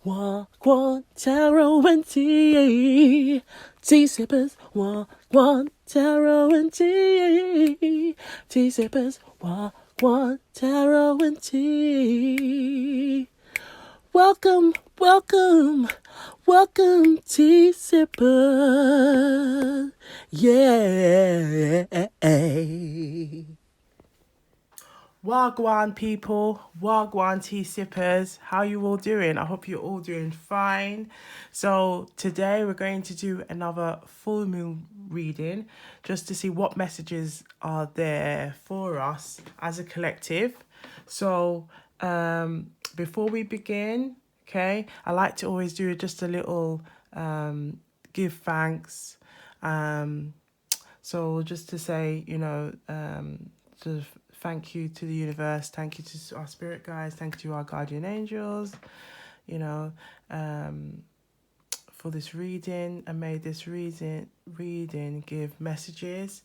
Gwan, taro and tea. Tea sippers, gwan, taro and tea. Tea sippers, gwan, taro and tea. Welcome, welcome, welcome, tea sippers. Yeah. Wagwan people, Wagwan tea sippers, how you all doing? I hope you're all doing fine. So today we're going to do another full moon reading just to see what messages are there for us as a collective. So before we begin, okay, I like to always do just a little give thanks. So just to say, to thank you to the universe, thank you to our spirit guides, thank you to our guardian angels, for this reading, and may this reading give messages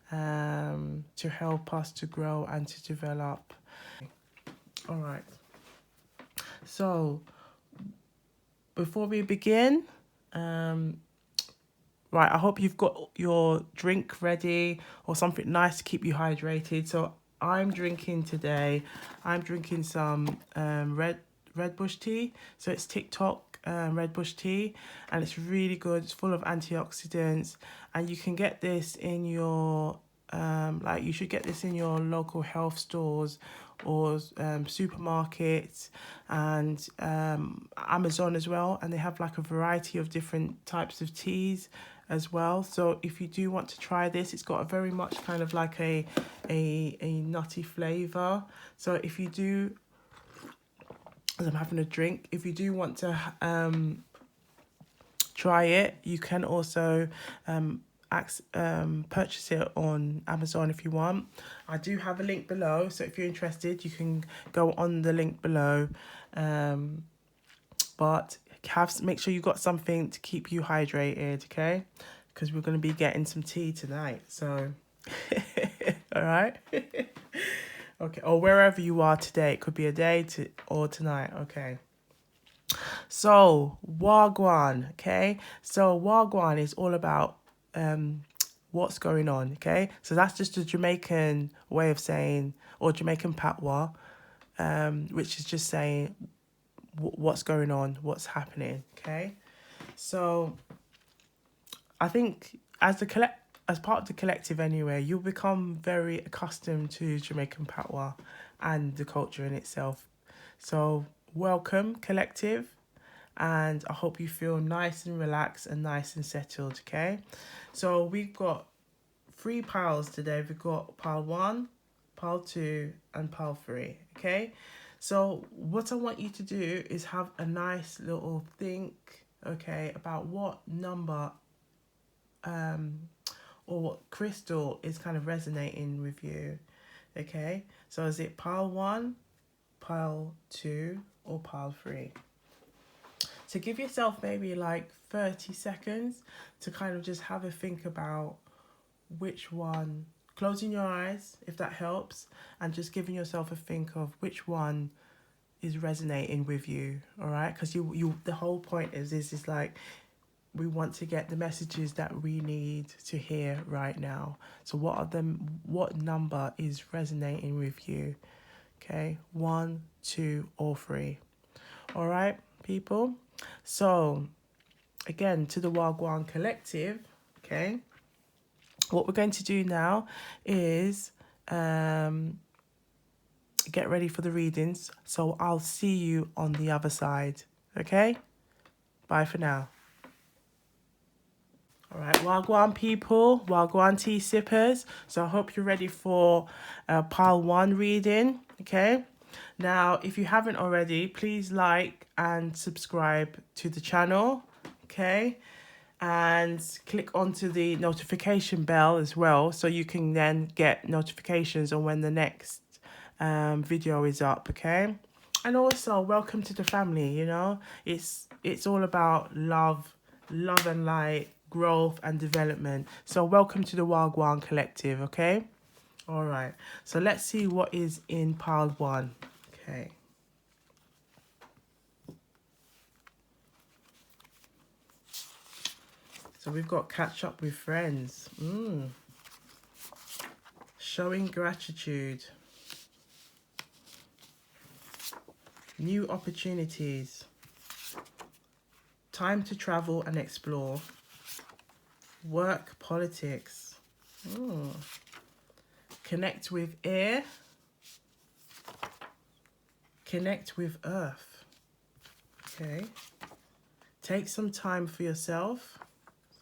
to help us to grow and to develop. All right. So before we begin, right, I hope you've got your drink ready or something nice to keep you hydrated. So I'm drinking some red bush tea. So it's TikTok red bush tea, and it's really good. It's full of antioxidants, and you can get this in your you should get this in your local health stores or supermarkets and Amazon as well. And they have like a variety of different types of teas as well. So if you do want to try this, it's got a very much kind of like a nutty flavor. So if you do, as I'm having a drink, if you do want to try it, you can also purchase it on Amazon if you want. I do have a link below, so if you're interested, you can go on the link below. But make sure you got something to keep you hydrated, okay? Because we're going to be getting some tea tonight. So, all right. Okay, or wherever you are today, it could be a day or tonight. Okay. So Wagwan, okay. So Wagwan is all about what's going on, okay. So that's just a Jamaican way of saying, or Jamaican Patois, which is just saying what's going on, what's happening, okay. So I think as part of the collective anyway, you'll become very accustomed to Jamaican Patois and the culture in itself. So welcome, collective, and I hope you feel nice and relaxed and nice and settled, okay? So we've got 3 piles today. We've got pile 1, pile 2, and pile 3, okay? So what I want you to do is have a nice little think, okay, about what number or what crystal is kind of resonating with you, okay? So is it pile 1, pile 2, or pile 3? So give yourself maybe like 30 seconds to kind of just have a think about which one, closing your eyes if that helps, and just giving yourself a think of which one is resonating with you, all right? Because you the whole point is like we want to get the messages that we need to hear right now. So what number is resonating with you? Okay, 1, 2, or 3. All right, people. So again, to the Wagwan collective, okay, what we're going to do now is get ready for the readings. So I'll see you on the other side, okay? Bye for now. All right, Wagwan people, Wagwan tea sippers. So I hope you're ready for pile 1 reading, okay? Now, if you haven't already, please like and subscribe to the channel, okay? And click onto the notification bell as well, so you can then get notifications on when the next video is up, okay? And also, welcome to the family, It's all about love and light, growth and development. So welcome to the Wagwan collective, okay? All right. So let's see what is in pile 1. Okay. So we've got catch up with friends. Showing gratitude. New opportunities. Time to travel and explore. Work politics. Connect with air. Connect with earth. Okay. Take some time for yourself.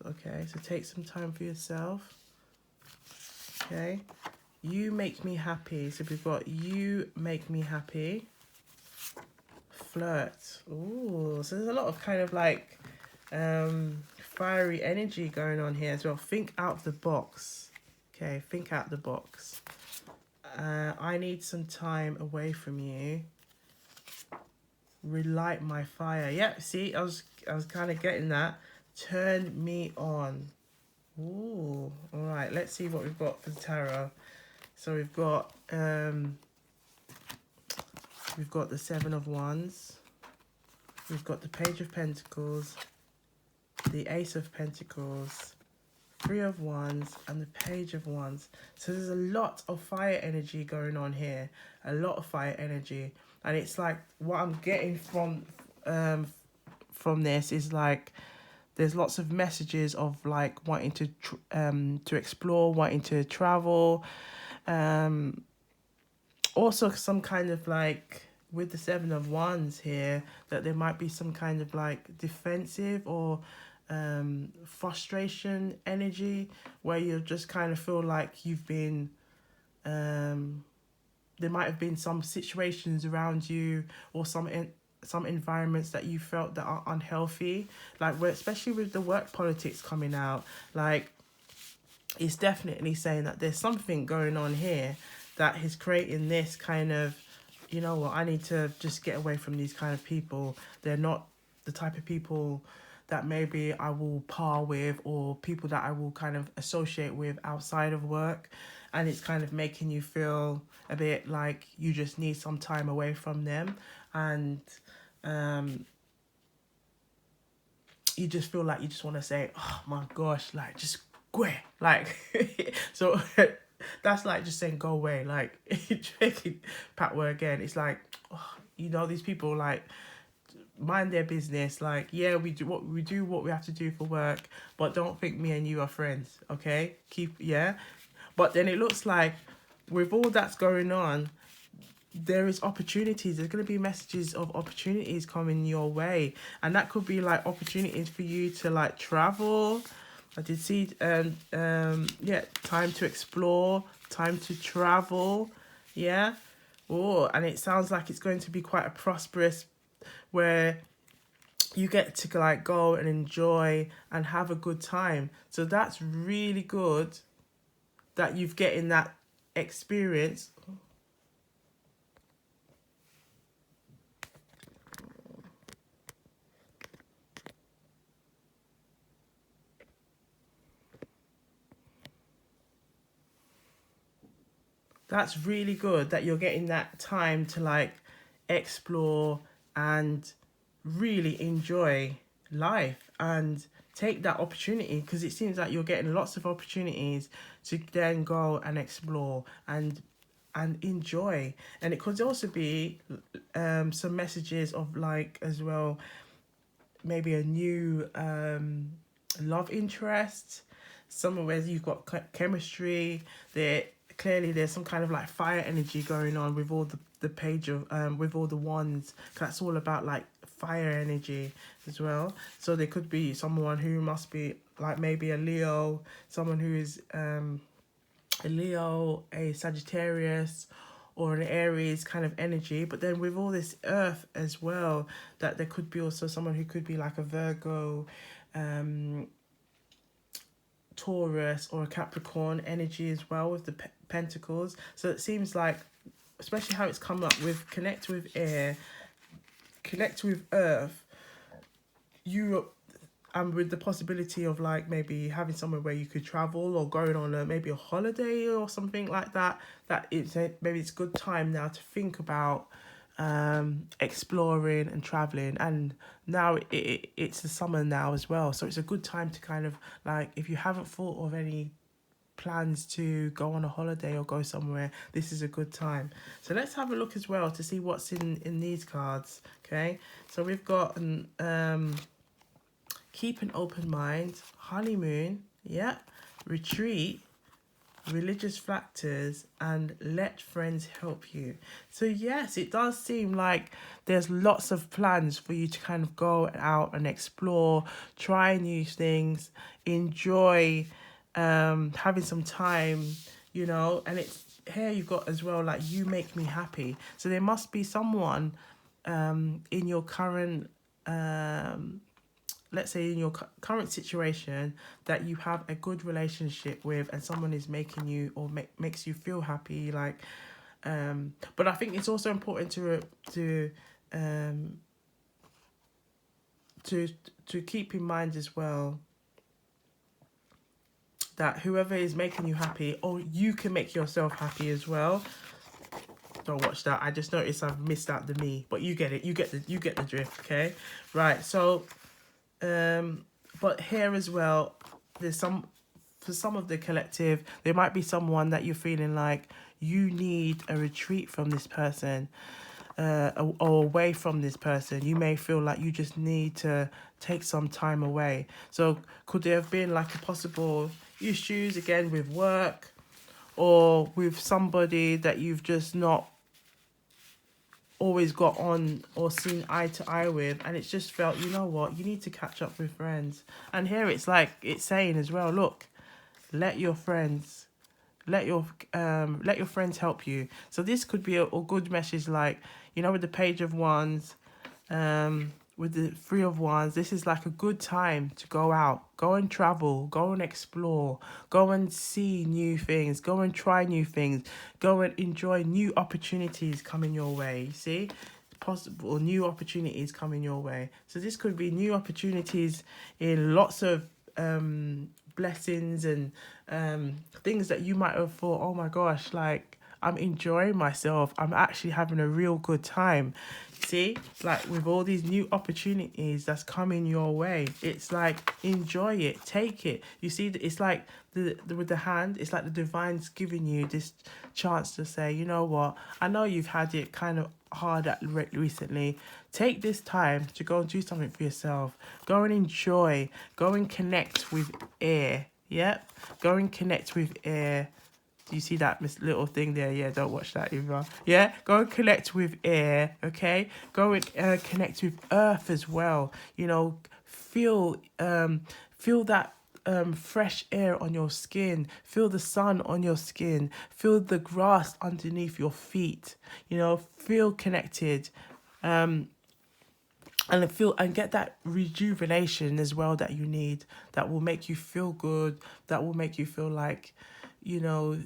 Okay, so take some time for yourself. Okay. You make me happy. So we've got you make me happy. Flirt. Ooh, so there's a lot of kind of like fiery energy going on here as well. Think out of the box. Okay, think out the box. I need some time away from you. Relight my fire. Yep, see, I was kind of getting that. Turn me on. Ooh, all right. Let's see what we've got for the tarot. So we've got the Seven of Wands. We've got the Page of Pentacles, the Ace of Pentacles, Three of Wands, and the Page of Wands. So there's a lot of fire energy going on here. A lot of fire energy. And it's like what I'm getting from this is like there's lots of messages of like wanting to explore, wanting to travel. Also some kind of like with the Seven of Wands here that there might be some kind of like defensive or frustration energy where you just kind of feel like you've been there might have been some situations around you or some environments that you felt that are unhealthy, like where, especially with the work politics coming out, like it's definitely saying that there's something going on here that is creating this kind of, you know what, I need to just get away from these kind of people. They're not the type of people that maybe I will par with or people that I will kind of associate with outside of work. And it's kind of making you feel a bit like you just need some time away from them. And you just feel like you just want to say, oh my gosh, like just go away. Like, so that's like just saying go away. Like, Jamaican Patois again, it's like, oh, you know, these people like mind their business. Like, yeah, we do what we have to do for work, but don't think me and you are friends, okay? Yeah. But then it looks like with all that's going on, there is opportunities. There's going to be messages of opportunities coming your way. And that could be like opportunities for you to like travel. I did see, time to explore, time to travel. Yeah. Oh, and it sounds like it's going to be quite a prosperous where you get to like go and enjoy and have a good time. So that's really good that you've getting that experience. That's really good that you're getting that time to like explore and really enjoy life and take that opportunity, because it seems like you're getting lots of opportunities to then go and explore and enjoy. And it could also be some messages of like as well, maybe a new love interest, somewhere where you've got chemistry. Clearly there's some kind of like fire energy going on with all the page of with all the wands. That's all about like fire energy as well. So there could be someone who must be like maybe a Leo, someone who is a Leo, a Sagittarius, or an Aries kind of energy. But then with all this earth as well, that there could be also someone who could be like a Virgo, Taurus, or a Capricorn energy as well with the pentacles. So it seems like, especially how it's come up with connect with air, connect with earth, you and with the possibility of like maybe having somewhere where you could travel or going on maybe a holiday or something like that, that it's maybe it's a good time now to think about exploring and traveling. And now it's the summer now as well, so it's a good time to kind of, like, if you haven't thought of any plans to go on a holiday or go somewhere, this is a good time. So let's have a look as well to see what's in these cards. Okay, so we've got keep an open mind, honeymoon, yeah, retreat, religious factors, and let friends help you. So yes, it does seem like there's lots of plans for you to kind of go out and explore, try new things, enjoy having some time, you know. And it's here you've got as well, like, you make me happy. So there must be someone in your current let's say in your current situation that you have a good relationship with, and someone is making you, or makes you feel happy, like but I think it's also important to keep in mind as well that whoever is making you happy, or you can make yourself happy as well. Don't watch that. I just noticed I've missed out the me, but you get it. You get the drift. Okay, right. So but here as well, there's for some of the collective, there might be someone that you're feeling like you need a retreat from this person, or away from this person. You may feel like you just need to take some time away. So could there have been like a possible issues again with work, or with somebody that you've just not always got on or seen eye to eye with, and it's just felt, you know what, you need to catch up with friends. And here it's like, it's saying as well, look, let your friends help you. So this could be a good message, like, you know, with the Page of Wands, with the Three of Wands, this is like a good time to go out, go and travel, go and explore, go and see new things, go and try new things, go and enjoy new opportunities coming your way. You see, possible new opportunities coming your way. So this could be new opportunities in lots of blessings and things that you might have thought, oh my gosh, like, I'm enjoying myself, I'm actually having a real good time. See, like, with all these new opportunities that's coming your way, it's like, enjoy it, take it. You see, it's like with the hand, it's like the divine's giving you this chance to say, you know what, I know you've had it kind of hard recently. Take this time to go and do something for yourself. Go and enjoy. Go and connect with air. Yep. Go and connect with air. Do you see that little thing there? Yeah, don't watch that either. Yeah, go and connect with air, okay? Go and connect with earth as well. You know, feel that fresh air on your skin. Feel the sun on your skin. Feel the grass underneath your feet. You know, feel connected. And get that rejuvenation as well that you need, that will make you feel good, that will make you feel like, you know,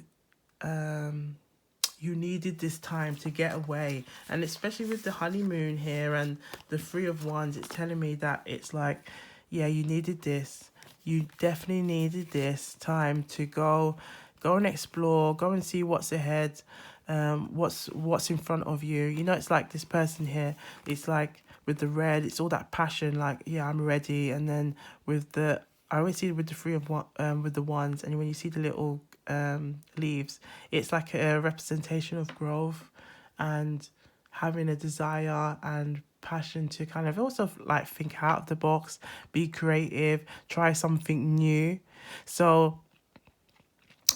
you needed this time to get away. And especially with the honeymoon here and the Three of Wands, it's telling me that it's like, yeah, you needed this. You definitely needed this time to go and explore, go and see what's ahead, what's in front of you. You know, it's like this person here, it's like with the red, it's all that passion, like, yeah, I'm ready. And then with the, I always see it with the Three of with the Wands, and when you see the little leaves, it's like a representation of growth and having a desire and passion to kind of also like think out of the box, be creative, try something new. So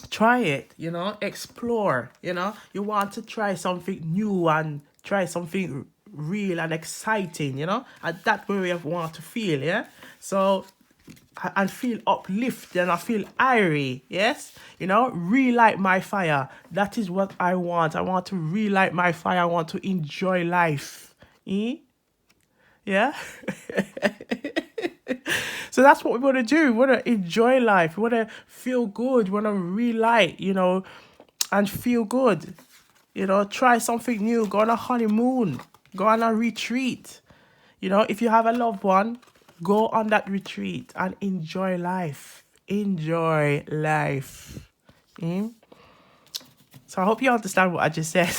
try it, you know, explore, you know, you want to try something new and try something real and exciting, you know, and that way we want to feel, yeah. So, and feel uplifted, and I feel airy, yes, you know, relight my fire. That is what I want. I want to relight my fire. I want to enjoy life. Yeah. So that's what we want to do. We want to enjoy life. We want to feel good. We want to relight, you know, and feel good. You know, try something new. Go on a honeymoon. Go on a retreat. You know, if you have a loved one, go on that retreat and enjoy life. Enjoy life. So I hope you understand what I just said.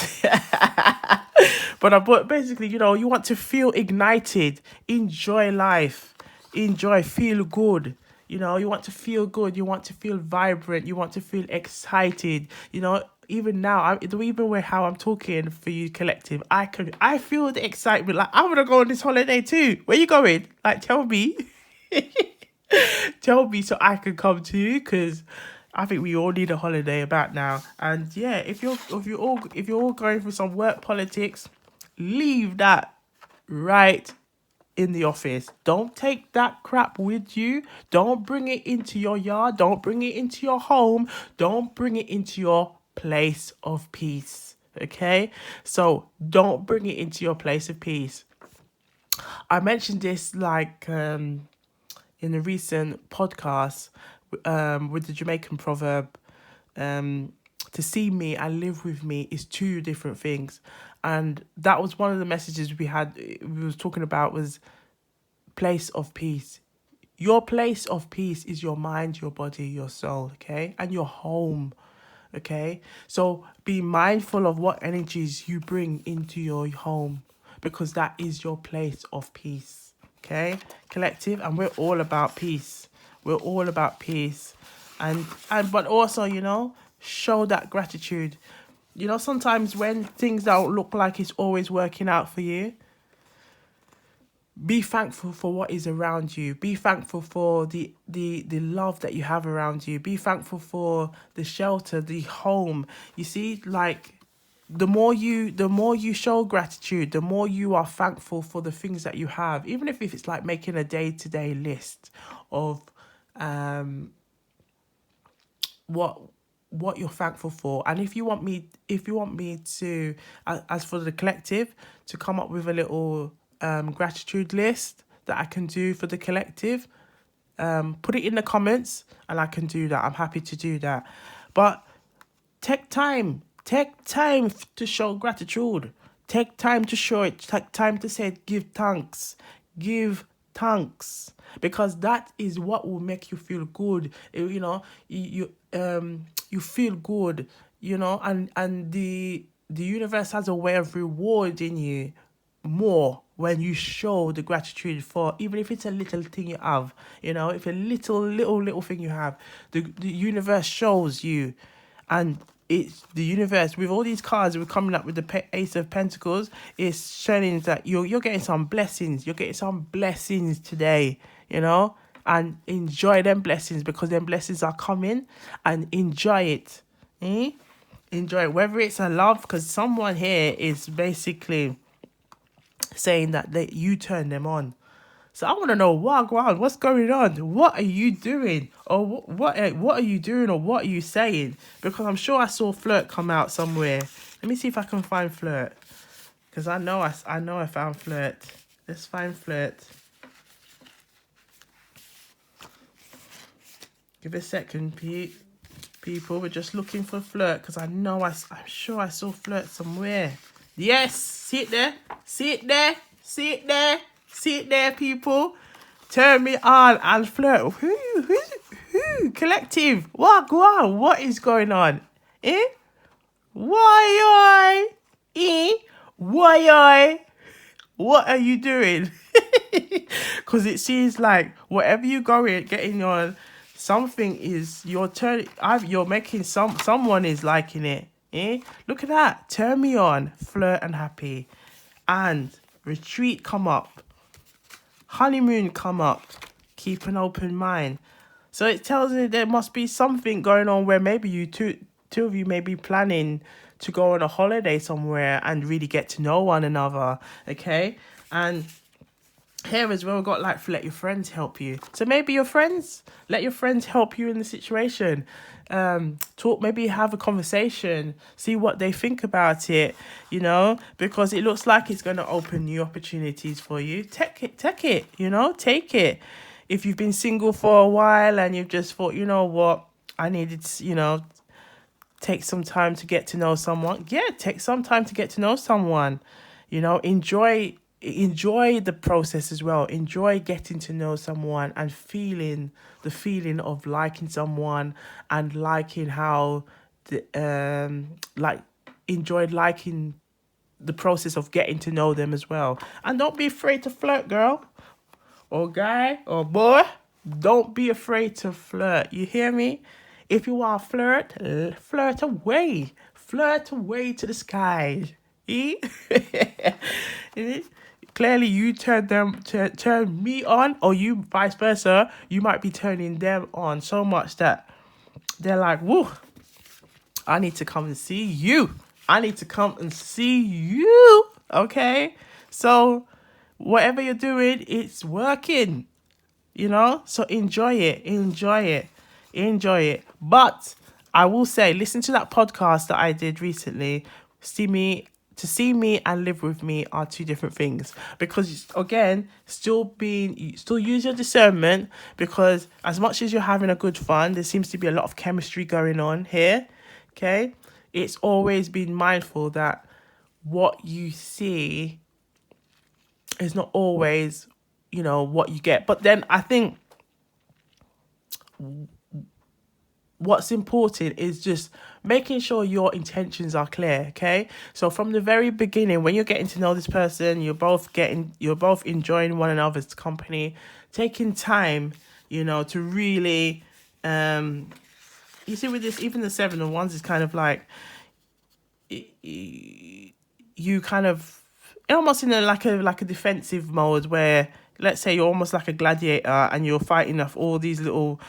But basically, you want to feel ignited, enjoy life, feel good. You want to feel good. You want to feel vibrant. You want to feel excited. Even now, even with how I'm talking for you, collective, I feel the excitement. Like, I want to go on this holiday too. Where you going? Like, tell me. Tell me so I can come too, because I think we all need a holiday about now. And yeah, if you're all going through some work politics, leave that right in the office. Don't take that crap with you. Don't bring it into your yard. Don't bring it into your home. Don't bring it into your place of peace. Okay? So don't bring it into your place of peace. I mentioned this in a recent podcast with the Jamaican proverb, to see me and live with me is two different things. And that was one of the messages we was talking about, was place of peace. Your place of peace is your mind, your body, your soul, okay? And your home, okay? So be mindful of what energies you bring into your home, because that is your place of peace, okay? Collective, and we're all about peace. We're all about peace. But also, show that gratitude. Sometimes when things don't look like it's always working out for you, be thankful for what is around you. Be thankful for the love that you have around you. Be thankful for the shelter, the home. You see, like, the more you show gratitude, the more you are thankful for the things that you have. Even if it's like making a day-to-day list of what you're thankful for. And if you want me to, as for the collective, to come up with a little gratitude list that I can do for the collective, put it in the comments and I can do that. I'm happy to do that. But take time to show gratitude. Take time to show it. Take time to say give thanks. Because that is what will make you feel good. You feel good, and the universe has a way of rewarding you more when you show the gratitude for, even if it's a little thing you have, if a little thing you have, the universe shows you. And it's the universe, with all these cards we're coming up with, the Ace of Pentacles, is showing that you're getting some blessings. You're getting some blessings today, and enjoy them blessings, because them blessings are coming, and enjoy it. Enjoy it, whether it's a love, because someone here is basically saying that you turn them on. So I want to know, what's going on? What are you doing? Or what are you doing, or what are you saying? Because I'm sure I saw flirt come out somewhere. Let me see if I can find flirt, because I know I found flirt. Let's find flirt. Give it a second, people. We're just looking for flirt, because I'm sure I saw flirt somewhere. Yes, see it there, people. Turn me on and flirt. Who? Collective. What is going on? Why? Why? What are you doing? Because it seems like whatever you getting on, something is your turn. You're making someone is liking it. Look at that. Turn me on, flirt and happy, and retreat come up. Honeymoon come up. Keep an open mind. So it tells me there must be something going on where maybe you two of you may be planning to go on a holiday somewhere and really get to know one another. Okay, and here as well, we've got let your friends help you. So maybe let your friends help you in the situation. Talk, maybe have a conversation, see what they think about it, because it looks like it's going to open new opportunities for you. Take it. If you've been single for a while and you've just thought, what, I needed to, take some time to get to know someone. Yeah, take some time to get to know someone. Enjoy the process as well. Enjoy getting to know someone and feeling the feeling of liking someone, and liking how enjoy liking the process of getting to know them as well. And don't be afraid to flirt, girl, or guy, or boy. Don't be afraid to flirt. You hear me? If you want to flirt, flirt away. Flirt away to the sky. Eh? Clearly, you turn me on, or you vice versa. You might be turning them on so much that they're like, "Whoa, I need to come and see you. I need to come and see you." Okay, so whatever you're doing, it's working. So enjoy it, enjoy it. But I will say, listen to that podcast that I did recently. To see me and live with me are two different things, because again, still use your discernment, because as much as you're having a good fun, there seems to be a lot of chemistry going on here. Okay, it's always been mindful that what you see is not always what you get. But then I think what's important is just making sure your intentions are clear. Okay, so from the very beginning, when you're getting to know this person, you're both enjoying one another's company, taking time to really you see, with this, even the 7 of Wands is kind of like you kind of almost in like a defensive mode, where let's say you're almost like a gladiator and you're fighting off all these little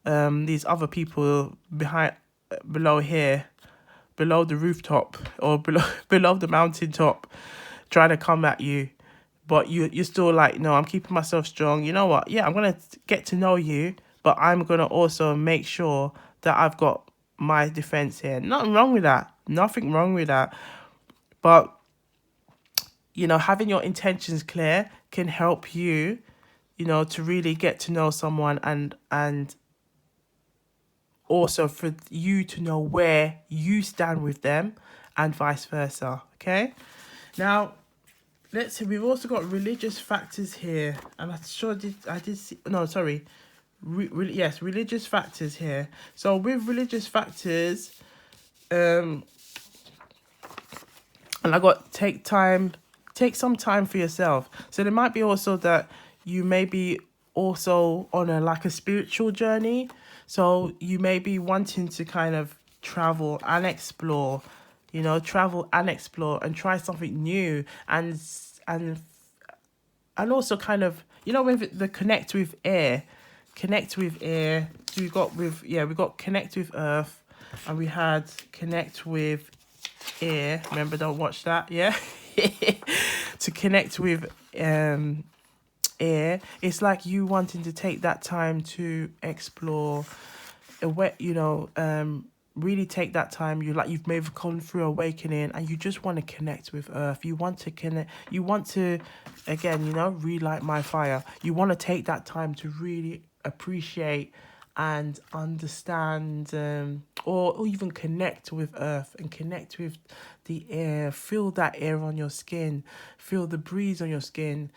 these other people below the rooftop, or below the mountaintop, trying to come at you, but you're still like, no, I'm keeping myself strong. You know what? Yeah, I'm gonna get to know you, but I'm gonna also make sure that I've got my defense here. Nothing wrong with that. But having your intentions clear can help you, to really get to know someone, and also for you to know where you stand with them, and vice versa. Okay. Now, let's see. We've also got religious factors here, and I did see. No, sorry. Yes, religious factors here. So with religious factors, and I got take some time for yourself. So there might be also that you may be also on a spiritual journey. So you may be wanting to kind of travel and explore, and try something new, and also kind of, with the connect with air. We got connect with earth, and we had connect with air. Remember, don't watch that. Yeah. To connect with air, it's like you wanting to take that time to explore really take that time. You've maybe gone through awakening, and you just want to connect with earth. You want to connect, you want to, again, relight my fire. You want to take that time to really appreciate and understand, or even connect with earth, and connect with the air. Feel that air on your skin, feel the breeze on your skin,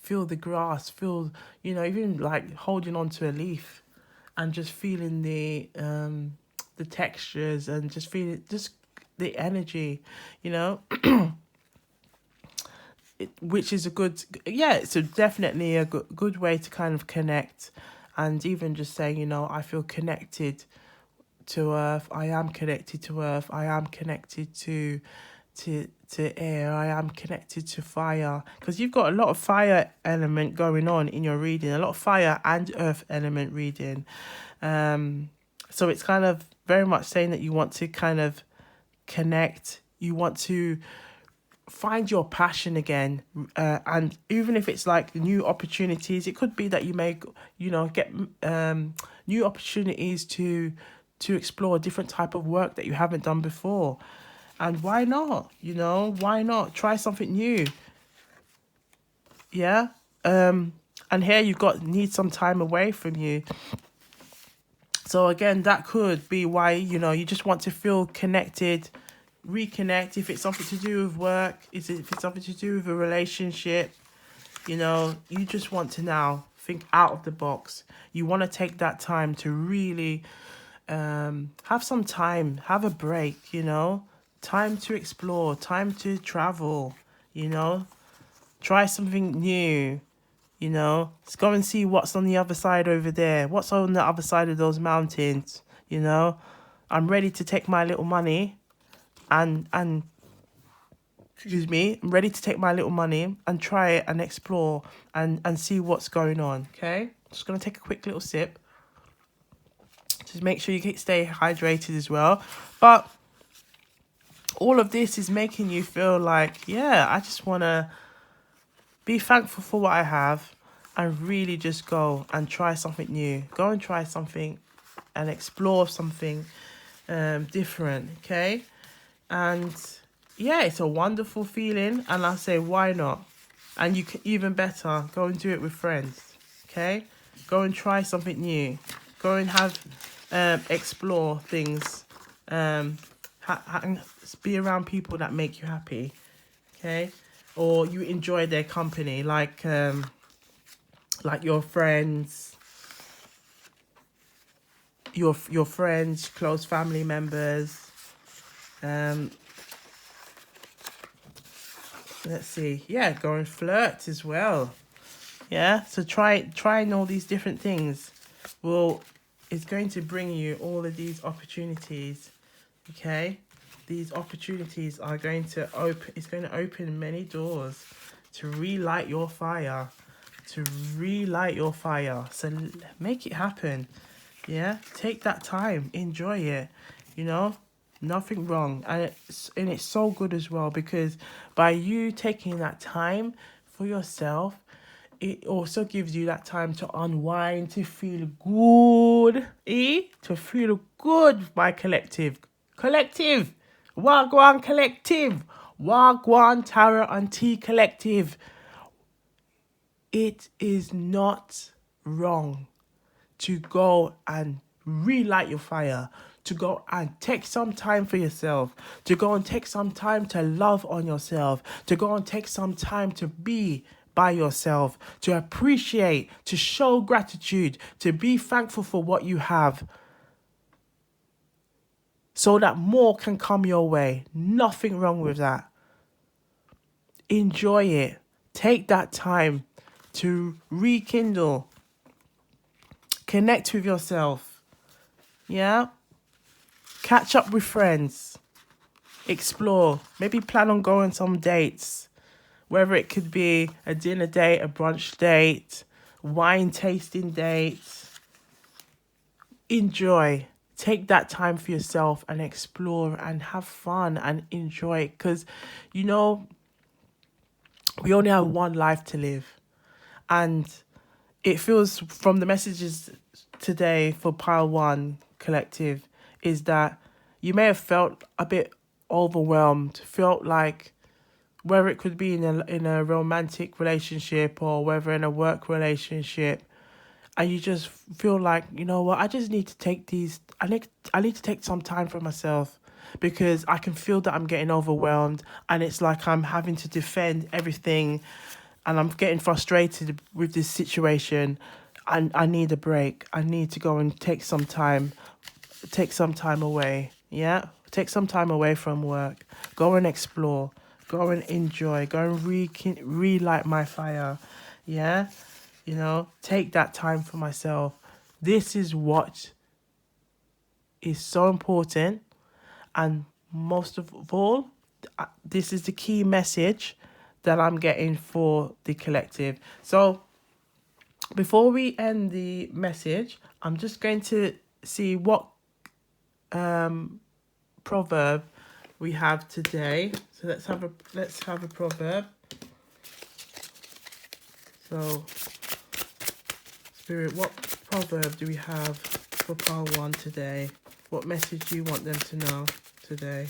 feel the grass, feel, even like holding on to a leaf, and just feeling the textures, and just feeling just the energy, which is it's definitely a good way to kind of connect. And even just saying, I feel connected to earth. I am connected to earth. I am connected to air. I am connected to fire. Because you've got a lot of fire element going on in your reading. A lot of fire and earth element reading. So it's kind of very much saying that you want to kind of connect. You want to find your passion again, and even if it's like new opportunities, it could be that you may get new opportunities to explore a different type of work that you haven't done before. And why not try something new? Yeah. And here you've got need some time away from you. So again, that could be why you just want to feel connected, reconnect. If it's something to do with work, if it's something to do with a relationship, you just want to now think out of the box. You want to take that time to really have some time, have a break, Time to explore, time to travel, you know, try something new, you know, let's go and see what's on the other side over there, what's on the other side of those mountains, you know. I'm ready to take my little money and excuse me, I'm ready to take my little money and try it and explore and see what's going on, okay? Just going to take a quick little sip. Just make sure you stay hydrated as well. But all of this is making you feel like, yeah, I just want to be thankful for what I have and really just go and try something new. Go and try something and explore something different, okay? And yeah, it's a wonderful feeling. And I say, why not? And you can even better, go and do it with friends, okay? Go and try something new. Go and explore things. Be around people that make you happy, okay? Or you enjoy their company, like your friends, your friends, close family members. Let's see. Yeah, go and flirt as well. Yeah, so trying all these different things is going to bring you all of these opportunities, okay? These opportunities are going to open many doors to relight your fire, So make it happen. Yeah, take that time, enjoy it, you know, nothing wrong. And it's so good as well, because by you taking that time for yourself, it also gives you that time to unwind, to feel good, to feel good, my collective. Wagwan collective, Wagwan Tara and Tea collective. It is not wrong to go and relight your fire, to go and take some time for yourself, to go and take some time to love on yourself, to go and take some time to be by yourself, to appreciate, to show gratitude, to be thankful for what you have, so that more can come your way. Nothing wrong with that. Enjoy it. Take that time to rekindle, connect with yourself. Yeah? Catch up with friends. Explore. Maybe plan on going on some dates. Whether it could be a dinner date, a brunch date, wine tasting date. Enjoy. Take that time for yourself and explore and have fun and enjoy it. Because, you know, we only have one life to live. And it feels, from the messages today for Pile 1 Collective, is that you may have felt a bit overwhelmed, felt like, whether it could be in a romantic relationship or whether in a work relationship, and you just feel like, you know what, I just need to take I need to take some time for myself, because I can feel that I'm getting overwhelmed, and it's like I'm having to defend everything, and I'm getting frustrated with this situation, and I need a break. I need to go and take some time away. Yeah, take some time away from work. Go and explore. Go and enjoy. Go and relight my fire. Yeah, you know, take that time for myself. This is what is so important, and most of all, this is the key message that I'm getting for the collective. So before we end the message, I'm just going to see what proverb we have today. So let's have a proverb. So Spirit, what proverb do we have for Pile 1 today? What message do you want them to know today?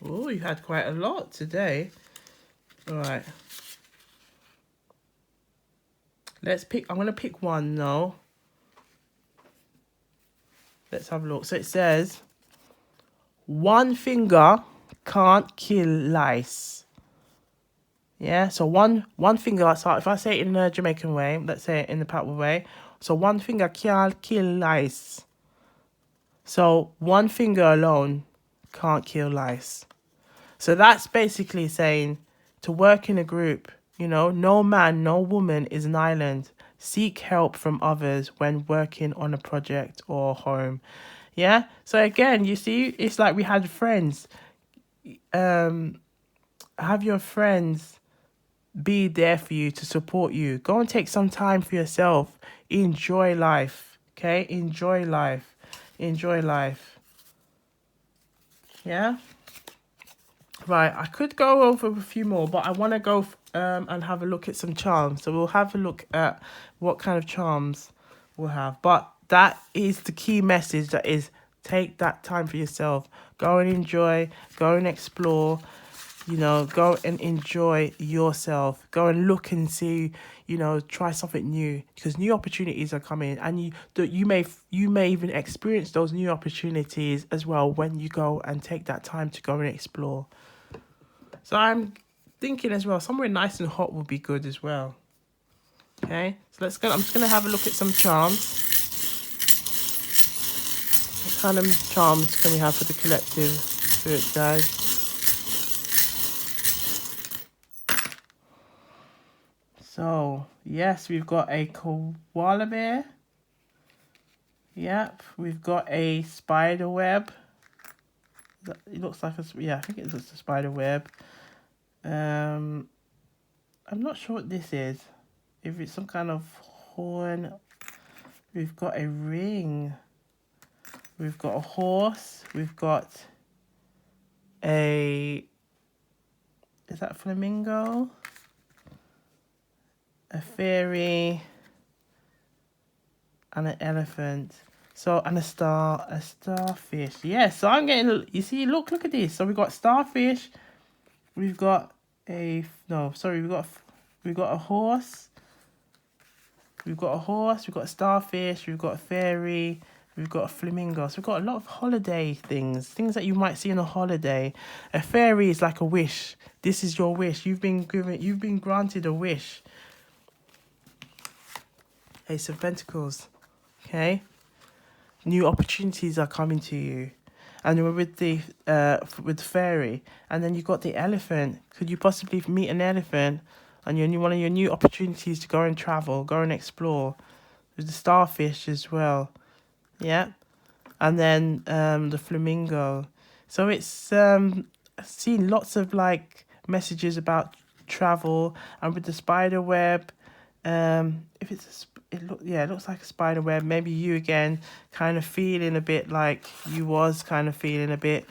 Oh, you had quite a lot today. All right. I'm going to pick one now. Let's have a look. So it says, one finger can't kill lice. Yeah, so one finger, so if I say it in a Jamaican way, let's say it in the Patois way. So one finger can't kill lice. So one finger alone can't kill lice. So that's basically saying to work in a group, no man, no woman is an island. Seek help from others when working on a project or home. Yeah. So again, you see, it's like we had friends. Have your friends be there for you to support you. Go and take some time for yourself. Enjoy life. Okay? Enjoy life. Enjoy life. Yeah? Right, I could go over a few more, but I want to go and have a look at some charms. So we'll have a look at what kind of charms we'll have. But that is the key message, that is, take that time for yourself. Go and enjoy, go and explore, go and enjoy yourself. Go and look and see, try something new, because new opportunities are coming, and you may even experience those new opportunities as well when you go and take that time to go and explore. So I'm thinking as well, somewhere nice and hot would be good as well. Okay, so let's go. I'm just gonna have a look at some charms. What kind of charms can we have for the collective spirit, guys? So yes, we've got a koala bear. Yep, we've got a spider web. It looks like I think it's a spider web. I'm not sure what this is. If it's some kind of horn. We've got a ring. We've got a horse. We've got is that flamingo? A fairy. And an elephant. So, and a starfish. Yeah, so I'm getting, you see, look at this. So we've got starfish. We've got we've got a horse. We've got a horse, we've got a starfish, we've got a fairy, we've got a flamingo. So we've got a lot of holiday things that you might see on a holiday. A fairy is like a wish. This is your wish. You've been granted a wish. Ace of Pentacles. Okay? New opportunities are coming to you. And we're with the fairy. And then you've got the elephant. Could you possibly meet an elephant? And one of your new opportunities to go and travel, go and explore. There's the starfish as well. Yeah. And then the flamingo. So it's I've seen lots of like messages about travel, and with the spider web, if it's it looks like a spider web. Maybe you again kind of feeling a bit like you was kind of feeling a bit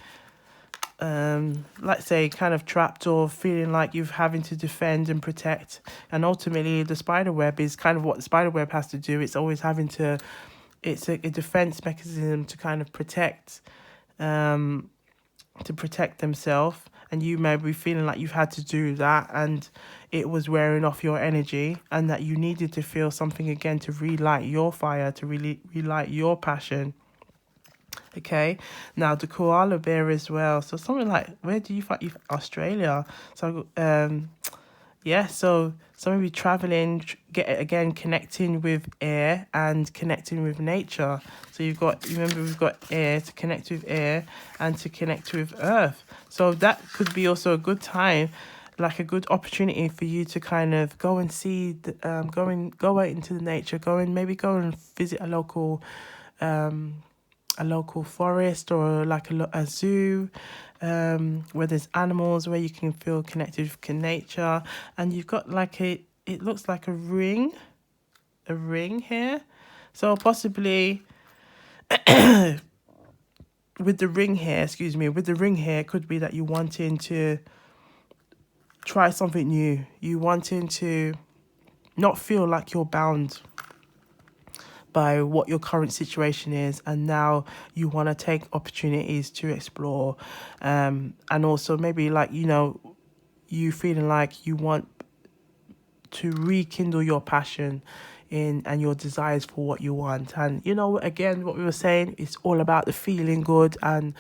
let's say kind of trapped, or feeling like you're having to defend and protect. And ultimately the spider web is kind of what the spider web has to do. It's always having to, it's a defense mechanism to kind of protect themselves. And you may be feeling like you've had to do that, and it was wearing off your energy, and that you needed to feel something again to relight your fire, to really relight your passion. Okay, now the koala bear as well. So something like, where do you find Australia? So so maybe traveling, connecting with air and connecting with nature. So we've got air, to connect with air and to connect with earth. So that could be also a good time, like a good opportunity for you to kind of go and see, go out into the nature, go and visit a local forest, or like a zoo, where there's animals, where you can feel connected with nature. And you've got like it looks like a ring here. So possibly with the ring here, it could be that you're wanting to try something new. You wanting to not feel like you're bound by what your current situation is, and now you want to take opportunities to explore, and also maybe like you feeling like you want to rekindle your passion and your desires for what you want. And again, what we were saying, it's all about the feeling good and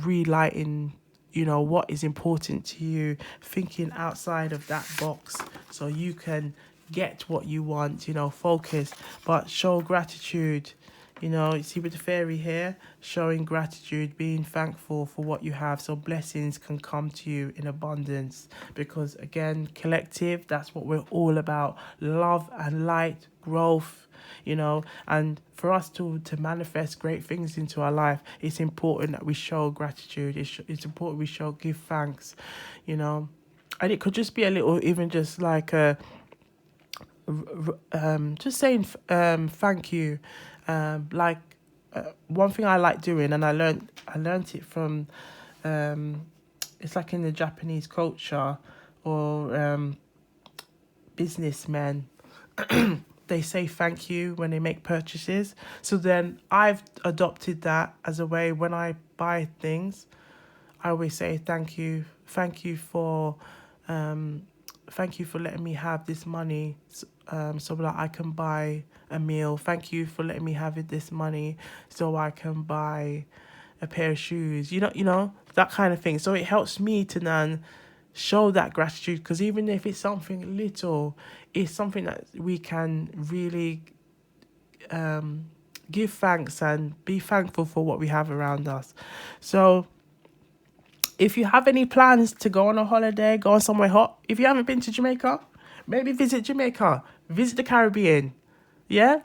relighting what is important to you, thinking outside of that box so you can get what you want, focus, but show gratitude, You know, you see with the fairy here, showing gratitude, being thankful for what you have, so blessings can come to you in abundance. Because again, collective, that's what we're all about. Love and light, growth, you know. And for us to manifest great things into our life, it's important that we show gratitude. It's important we give thanks, you know. And it could just be a little, even just like just saying thank you. Like one thing I like doing, and I learned it from it's like in the Japanese culture, or businessmen. They say thank you when they make purchases. So then I've adopted that as a way when I buy things. I always say thank you for thank you for letting me have this money, so that I can buy a meal. Thank you for letting me have this money so I can buy a pair of shoes. You know that kind of thing. So it helps me to then show that gratitude, because even if it's something little, it's something that we can really give thanks and be thankful for what we have around us. So if you have any plans to go on a holiday, go on somewhere hot, if you haven't been to Jamaica, maybe visit Jamaica, visit the Caribbean, yeah?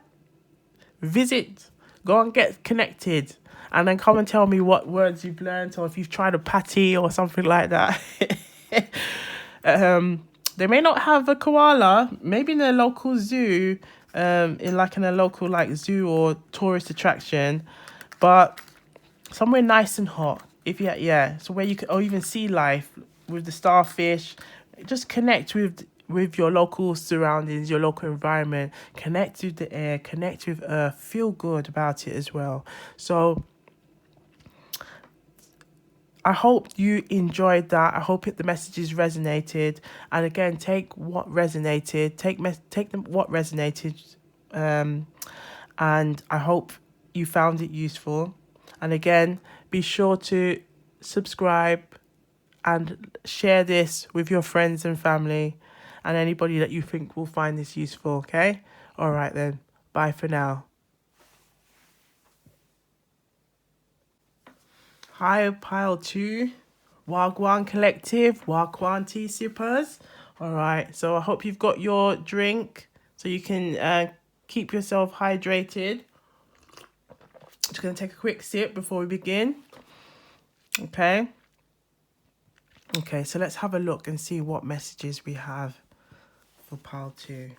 Visit, go and get connected, and then come and tell me what words you've learned, or if you've tried a patty or something like that. They may not have a koala, maybe in a local zoo, in a local like zoo or tourist attraction, but somewhere nice and hot. If you, yeah, so where you can, or even sea life with the starfish, just connect with your local surroundings, your local environment, connect with the air, connect with earth, feel good about it as well. So I hope you enjoyed that. I hope the messages resonated. And again, take what resonated, take them what resonated, and I hope you found it useful. And again, be sure to subscribe and share this with your friends and family and anybody that you think will find this useful, okay? All right then. Bye for now. Hi, Pile 2. Wagwan Collective, Wagwan Tea Sippers. All right, so I hope you've got your drink so you can keep yourself hydrated. Just going to take a quick sip before we begin. Okay. Okay, so let's have a look and see what messages we have for Pile 2.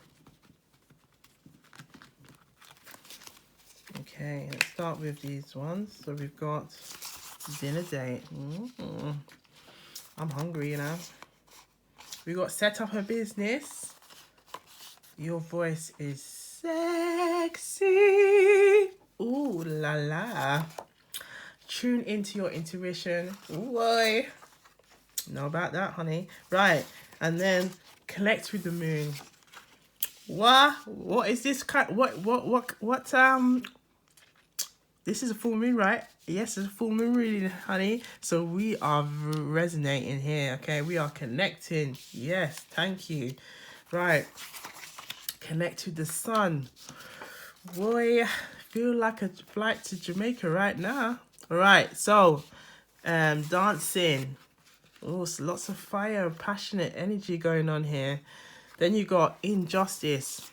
Okay, let's start with these ones. So we've got dinner date. I'm hungry, you know. We got set up a business. Your voice is sexy. Ooh la la. Tune into your intuition. Ooh, boy. Know about that, honey. Right, and then collect with the moon. What is this kind? What This is a full moon, right? Yes, it's a full moon reading, honey. So we are resonating here, okay? We are connecting. Yes, thank you. Right. Connect to the sun. Boy, feel like a flight to Jamaica right now. All right, so dancing. Oh, lots of fire, passionate energy going on here. Then you got injustice.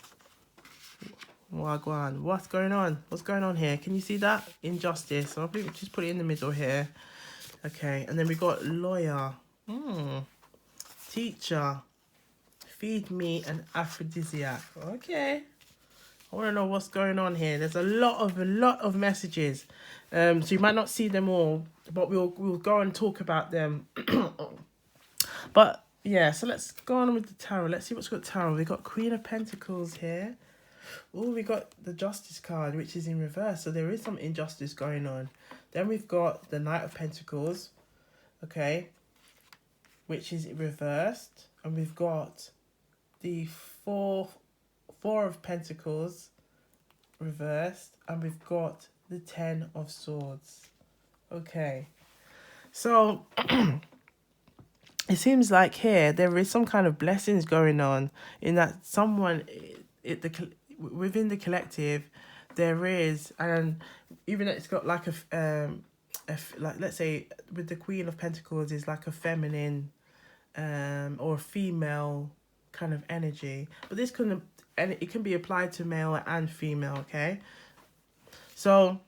Wagwan. What's going on? What's going on here? Can you see that? Injustice. So I think we just put it in the middle here. Okay, and then we got lawyer. Teacher. Feed me an aphrodisiac. Okay. I want to know what's going on here. There's a lot of messages. So you might not see them all, but we'll go and talk about them. But yeah, so let's go on with the tarot. Let's see what's got tarot. We got Queen of Pentacles here. Oh, we got the Justice card, which is in reverse. So there is some injustice going on. Then we've got the Knight of Pentacles, okay, which is reversed. And we've got the Four of Pentacles reversed. And we've got the 10 of Swords. Okay. So it seems like here there is some kind of blessings going on in that someone within the collective, there is, and even it's got like like let's say with the Queen of Pentacles is like a feminine or a female kind of energy, but this can, and it can be applied to male and female. Okay, so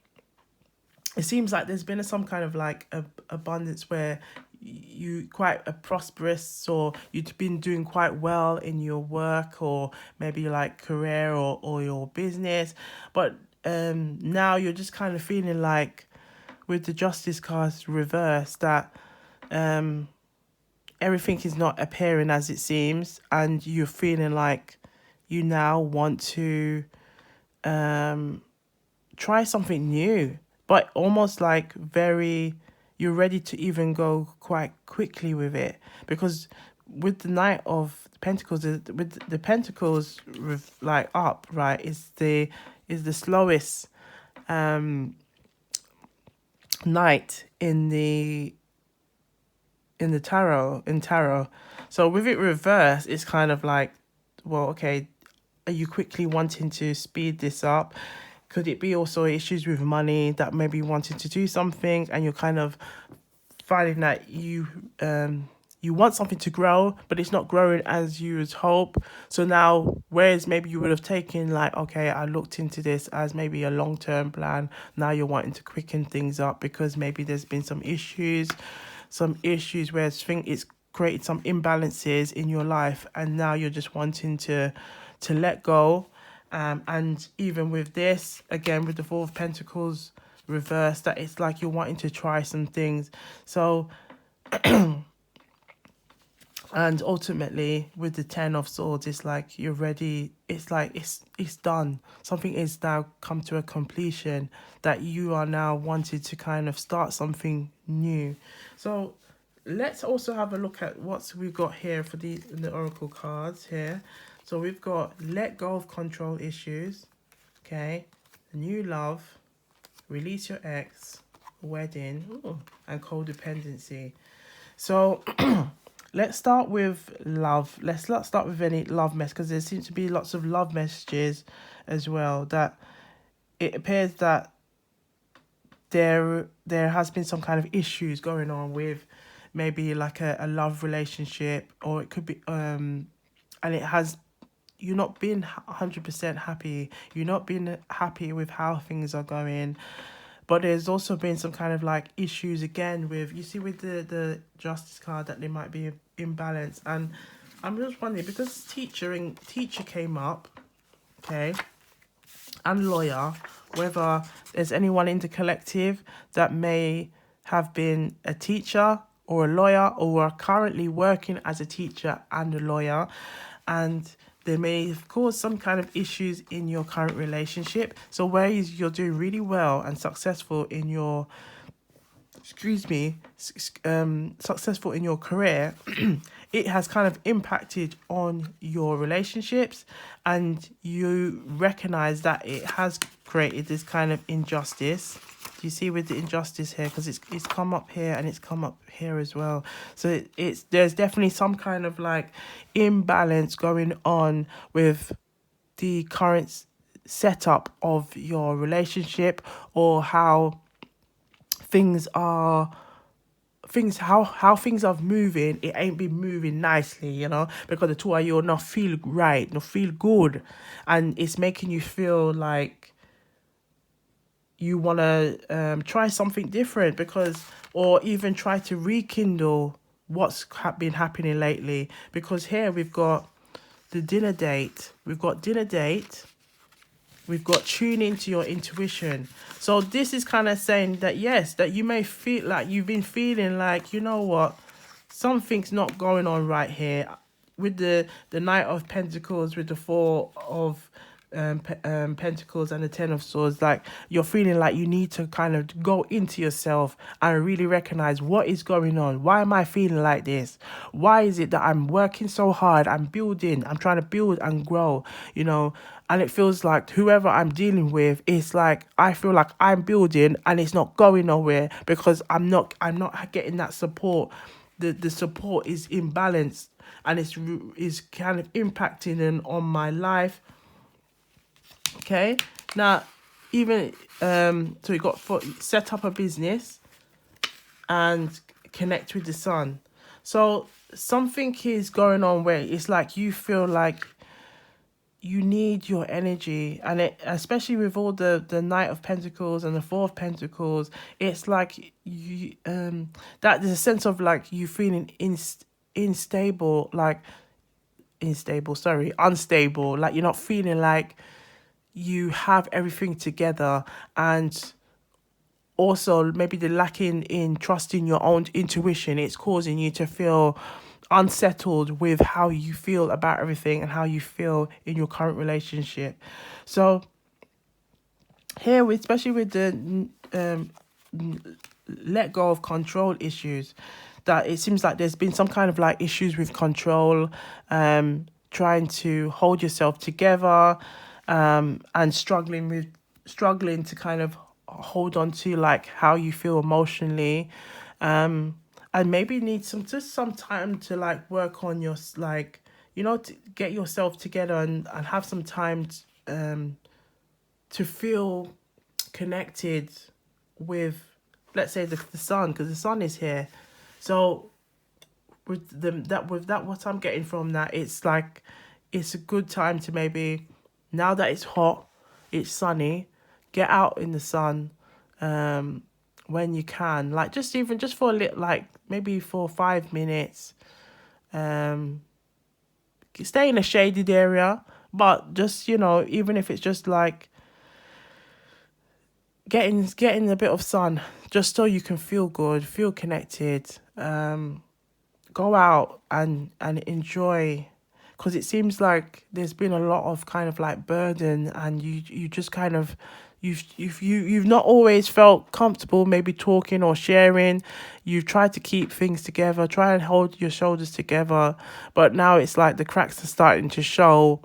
it seems like there's been some kind of like abundance where you quite a prosperous, or you've been doing quite well in your work, or maybe like career, or your business, but now you're just kind of feeling like with the Justice cards reversed that everything is not appearing as it seems, and you're feeling like you now want to try something new, but almost like you're ready to even go quite quickly with it, because with the Knight of Pentacles, with the Pentacles like up, right, is the slowest knight in the tarot. So with it reversed, it's kind of like, well, okay, are you quickly wanting to speed this up? Could it be also issues with money, that maybe wanting to do something and you're kind of finding that you want something to grow, but it's not growing as you would hope. So now, whereas maybe you would have taken like, okay, I looked into this as maybe a long-term plan, now you're wanting to quicken things up because maybe there's been some issues where it's created some imbalances in your life, and now you're just wanting to let go. And even with this, again, with the Four of Pentacles reversed, that it's like you're wanting to try some things. So, and ultimately with the Ten of Swords, it's like you're ready. It's like it's done. Something is now come to a completion, that you are now wanted to kind of start something new. So let's also have a look at what we've got here for the oracle cards here. So we've got let go of control issues, okay, new love, release your ex, wedding, and codependency. So let's start with love. Let's not start with any love mess, because there seems to be lots of love messages as well, that it appears that there has been some kind of issues going on with maybe like a love relationship, or it could be and it has, you're not being 100% happy. You're not being happy with how things are going. But there's also been some kind of like issues again with, you see with the Justice card, that there might be an imbalance. And I'm just wondering, because teacher came up, okay, and lawyer, whether there's anyone in the collective that may have been a teacher or a lawyer, or are currently working as a teacher and a lawyer, and they may have caused some kind of issues in your current relationship. So whereas you're doing really well and successful in your, successful in your career, it has kind of impacted on your relationships, and you recognize that it has created this kind of injustice. Do you see with the injustice here? Because it's come up here and it's come up here as well. So there's definitely some kind of like imbalance going on with the current setup of your relationship, or how things are how things are moving. It ain't been moving nicely, because the two of you not feel right, not feel good, and it's making you feel like you want to try something different, or even try to rekindle what's been happening lately. Because here we've got the dinner date, we've got tune into your intuition. So this is kind of saying that, yes, that you may feel like you've been feeling like, you know what, something's not going on right here. With the Knight of Pentacles, with the Four of Pentacles and the Ten of Swords, like you're feeling like you need to kind of go into yourself and really recognize what is going on. Why am I feeling like this? Why is it that I'm working so hard? I'm trying to build and grow, and it feels like whoever I'm dealing with, it's like I feel like I'm building and it's not going nowhere, because I'm not getting that support. The support is imbalanced, and is kind of impacting on my life. Okay, now even so you got set up a business and connect with the sun. So something is going on where it's like you feel like you need your energy, and it, especially with all the Knight of Pentacles and the Four of Pentacles, it's like you that there's a sense of like you feeling unstable, like like you're not feeling like you have everything together, and also maybe the lacking in trusting your own intuition. It's causing you to feel unsettled with how you feel about everything and how you feel in your current relationship. So here, especially with the let go of control issues, that it seems like there's been some kind of like issues with control, trying to hold yourself together, and struggling to kind of hold on to like how you feel emotionally, and maybe need some time to like work on your like, you know, to get yourself together and have some time to feel connected with, let's say, the sun, because the sun is here. So with that what I'm getting from that, it's like it's a good time to maybe, now that it's hot, it's sunny, get out in the sun when you can, like just for a little, like maybe for 5 minutes, stay in a shaded area, but just, you know, even if it's just like getting a bit of sun, just so you can feel good, feel connected, go out and enjoy, because it seems like there's been a lot of kind of like burden, and you just kind of you've not always felt comfortable maybe talking or sharing. You've tried to keep things together, try and hold your shoulders together, but now it's like the cracks are starting to show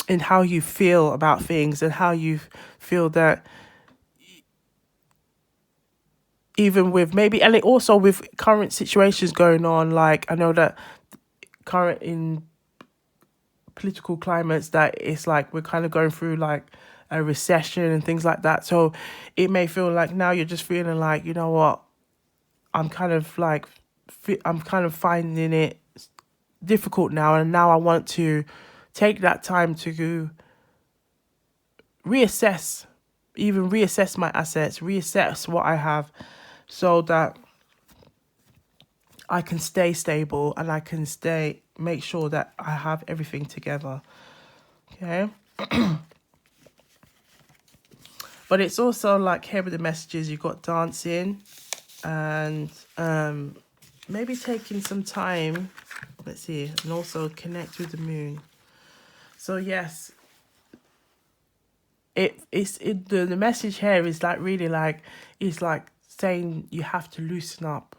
in how you feel about things, and how you feel that even with maybe, and it also with current situations going on, like I know that current in political climates, that it's like we're kind of going through like a recession and things like that. So it may feel like now you're just feeling like, you know what, I'm kind of finding it difficult now, and now I want to take that time to reassess my assets, reassess what I have, so that I can stay stable and I can make sure that I have everything together. Okay. But it's also like here with the messages, you've got dancing and maybe taking some time, let's see, and also connect with the moon. So yes, the message here is like really like, it's like saying you have to loosen up.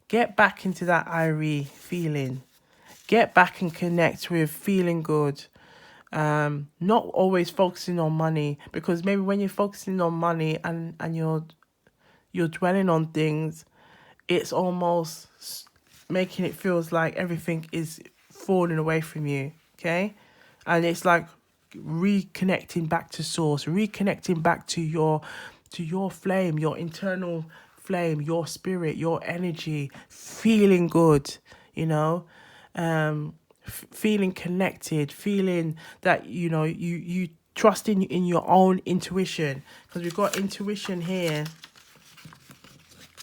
Get back into that Irie feeling. Get back and connect with feeling good. Not always focusing on money, because maybe when you're focusing on money and you're dwelling on things, it's almost making it feels like everything is falling away from you. Okay, and it's like reconnecting back to source, reconnecting back to your flame, your internal flame, your spirit, your energy, feeling good, you know, feeling connected, feeling that, you know, you trust in your own intuition, because we've got intuition here.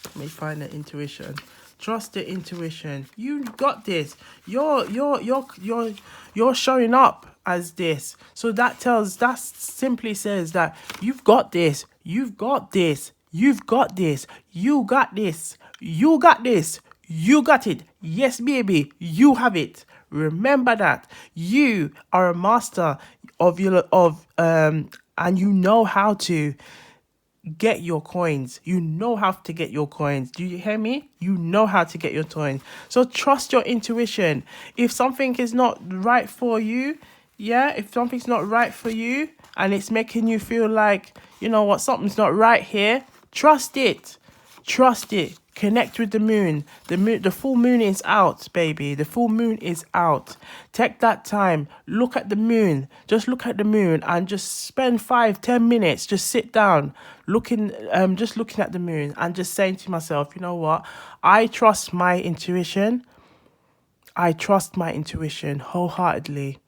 Let me find the intuition. Trust the intuition. You got this. You're showing up as this. So that simply says that you've got this. You've got this. You've got this. You got this. You got this. You got it. Yes, baby. You have it. Remember that. You are a master of and you know how to get your coins. You know how to get your coins. Do you hear me? You know how to get your coins. So trust your intuition. If something is not right for you, if something's not right for you and it's making you feel like, you know what, something's not right here, trust it. Trust it. Connect with the moon. The full moon is out, baby. The full moon is out. Take that time. Look at the moon. Just look at the moon and just spend 5-10 minutes. Just sit down, just looking at the moon and just saying to myself, you know what? I trust my intuition. I trust my intuition wholeheartedly.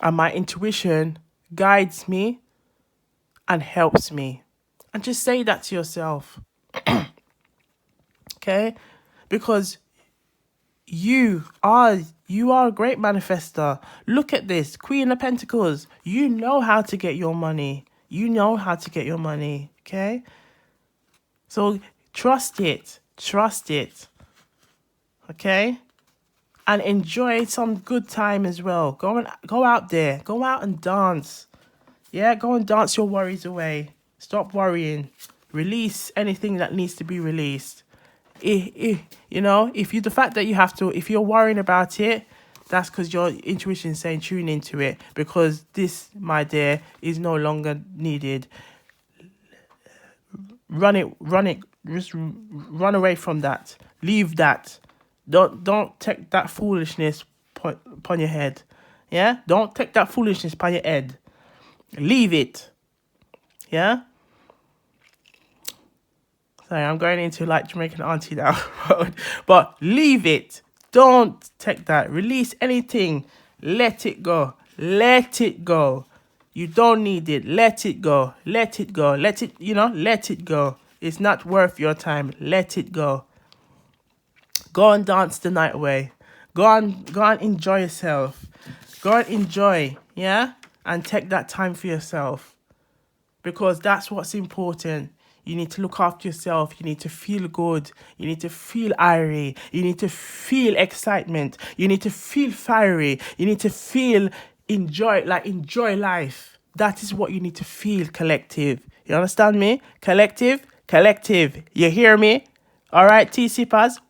And my intuition guides me and helps me. And just say that to yourself. Okay? Because you are a great manifester. Look at this. Queen of Pentacles. You know how to get your money. You know how to get your money. Okay? So trust it. Trust it. Okay? And enjoy some good time as well. Go out there. Go out and dance. Yeah, go and dance your worries away. Stop worrying. Release anything that needs to be released. You know, if you're worrying about it, that's because your intuition is saying tune into it, because this, my dear, is no longer needed. Run it. Just run away from that. Leave that. Don't take that foolishness upon your head. Yeah, don't take that foolishness upon your head. Leave it. Yeah. Sorry, I'm going into like Jamaican auntie now. But leave it. Don't take that. Release anything. Let it go. Let it go. You don't need it. Let it go. Let it go. Let it go. It's not worth your time. Let it go. Go and dance the night away. Go and enjoy yourself. Go and enjoy. Yeah? And take that time for yourself. Because that's what's important. You need to look after yourself. You need to feel good. You need to feel airy. You need to feel excitement. You need to feel fiery. You need to feel enjoy life. That is what you need to feel, collective. You understand me? Collective. You hear me? All right, T-Sippers.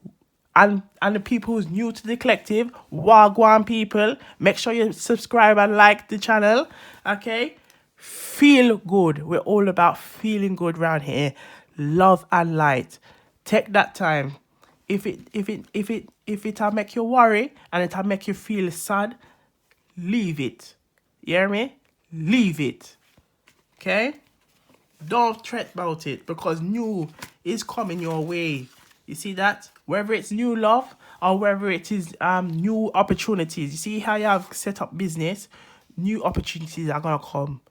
And the people who's new to the collective, Wagwan people, make sure you subscribe and like the channel. Okay? Feel good. We're all about feeling good around here. Love and light. Take that time. If it'll make you worry and it'll make you feel sad, leave it. You hear me? Leave it. Okay? Don't fret about it, because new is coming your way. You see that? Whether it's new love or whether it is new opportunities. You see how you have set up business? New opportunities are gonna come.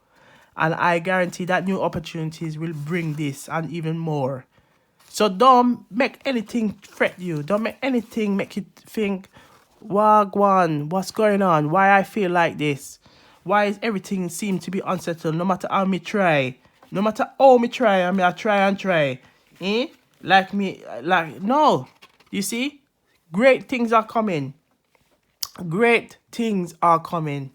And I guarantee that new opportunities will bring this and even more. So don't make anything fret you. Don't make anything make you think, Wagwan, what's going on? Why I feel like this? Why is everything seem to be unsettled? No matter how me try. No matter how me try, I try and try. No. You see? Great things are coming. Great things are coming.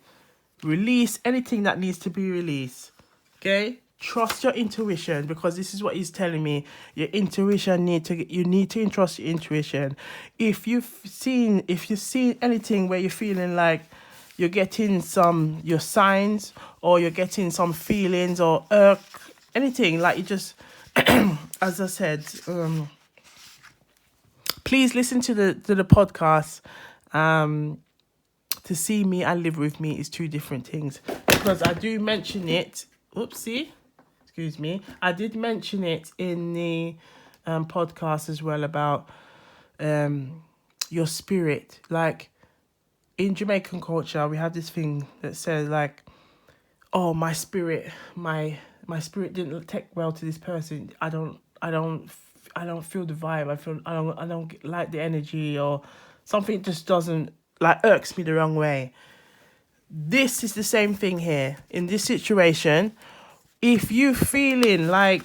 Release anything that needs to be released. Okay? Trust your intuition, because this is what he's telling me. Your intuition you need to trust your intuition. If you've seen anything where you're feeling like you're getting your signs, or you're getting some feelings, or anything, like you just as I said, please listen to the podcast. To see me and live with me is two different things, because I do mention it. Oopsie, excuse me. I did mention it in the podcast as well about your spirit. Like in Jamaican culture, we have this thing that says like, "Oh, my spirit didn't take well to this person. I don't feel the vibe. I don't like the energy, or something just doesn't." Like irks me the wrong way. This is the same thing here. In this situation, if you're feeling like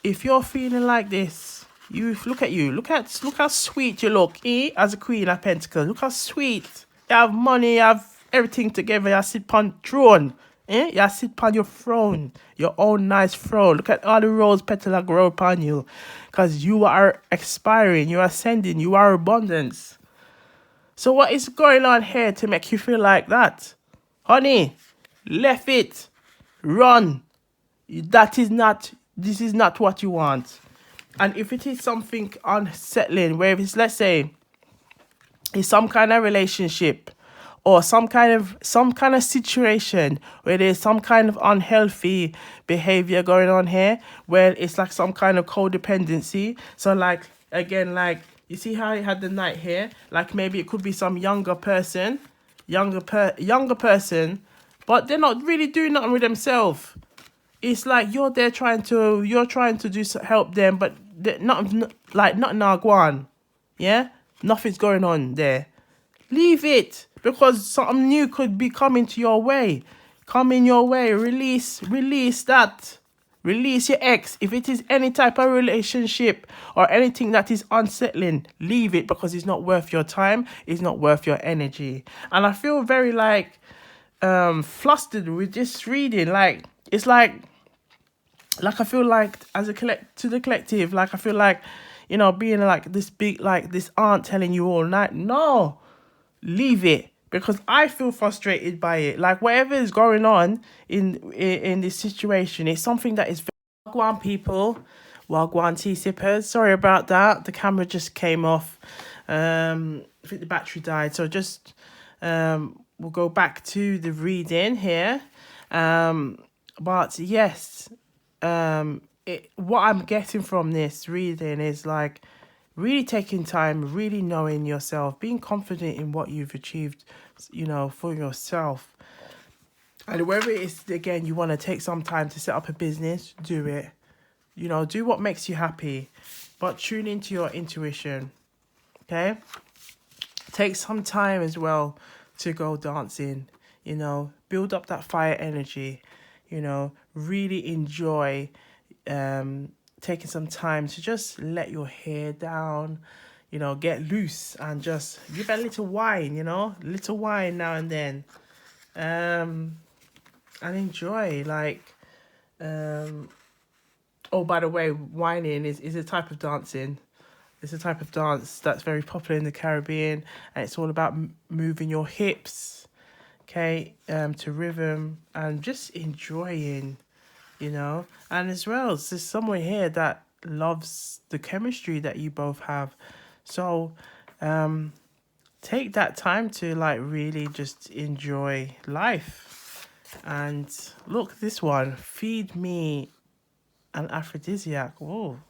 this, look how sweet you look, as a Queen of Pentacles. Look how sweet. You have money, you have everything together, you sit upon throne. You sit upon your throne, your own nice throne. Look at all the rose petals that grow upon you. Because you are expiring, you are ascending, you are abundance. So what is going on here to make you feel like that? Honey, left it. Run. This is not what you want. And if it is something unsettling, where it's, let's say, it's some kind of relationship or some kind of situation where there's some kind of unhealthy behavior going on here, where it's like some kind of codependency. So like, again, like, you see how it had the knight here? Like, maybe it could be some younger person, but they're not really doing nothing with themselves. It's like you're trying to do help them, but not like not in our gwan. Yeah, nothing's going on there. Leave it, because something new could be coming to your way. Coming your way. Release that. Release your ex. If it is any type of relationship or anything that is unsettling, leave it, because it's not worth your time. It's not worth your energy. And I feel very like flustered with this reading. Like, it's like I feel like as a collective, like I feel like, being like this big, like this aunt telling you all night, no, leave it, because I feel frustrated by it. Like, whatever is going on in this situation, it's something that is very Wagwan people, Wagwan tea sippers. Sorry about that. The camera just came off. I think the battery died. So just we'll go back to the reading here. But yes, what I'm getting from this reading is like really taking time, really knowing yourself, being confident in what you've achieved, for yourself. And whether it's, again, you want to take some time to set up a business, do it. Do what makes you happy, but tune into your intuition. Okay? Take some time as well to go dancing, build up that fire energy, really enjoy taking some time to just let your hair down, get loose, and just give it a little wine, little wine now and then, and enjoy. Like, oh, by the way, whining is a type of dancing. It's a type of dance that's very popular in the Caribbean, and it's all about moving your hips, okay, to rhythm, and just enjoying, and as well, there's someone here that loves the chemistry that you both have. So take that time to like really just enjoy life. And look, this one, feed me an aphrodisiac. Whoa,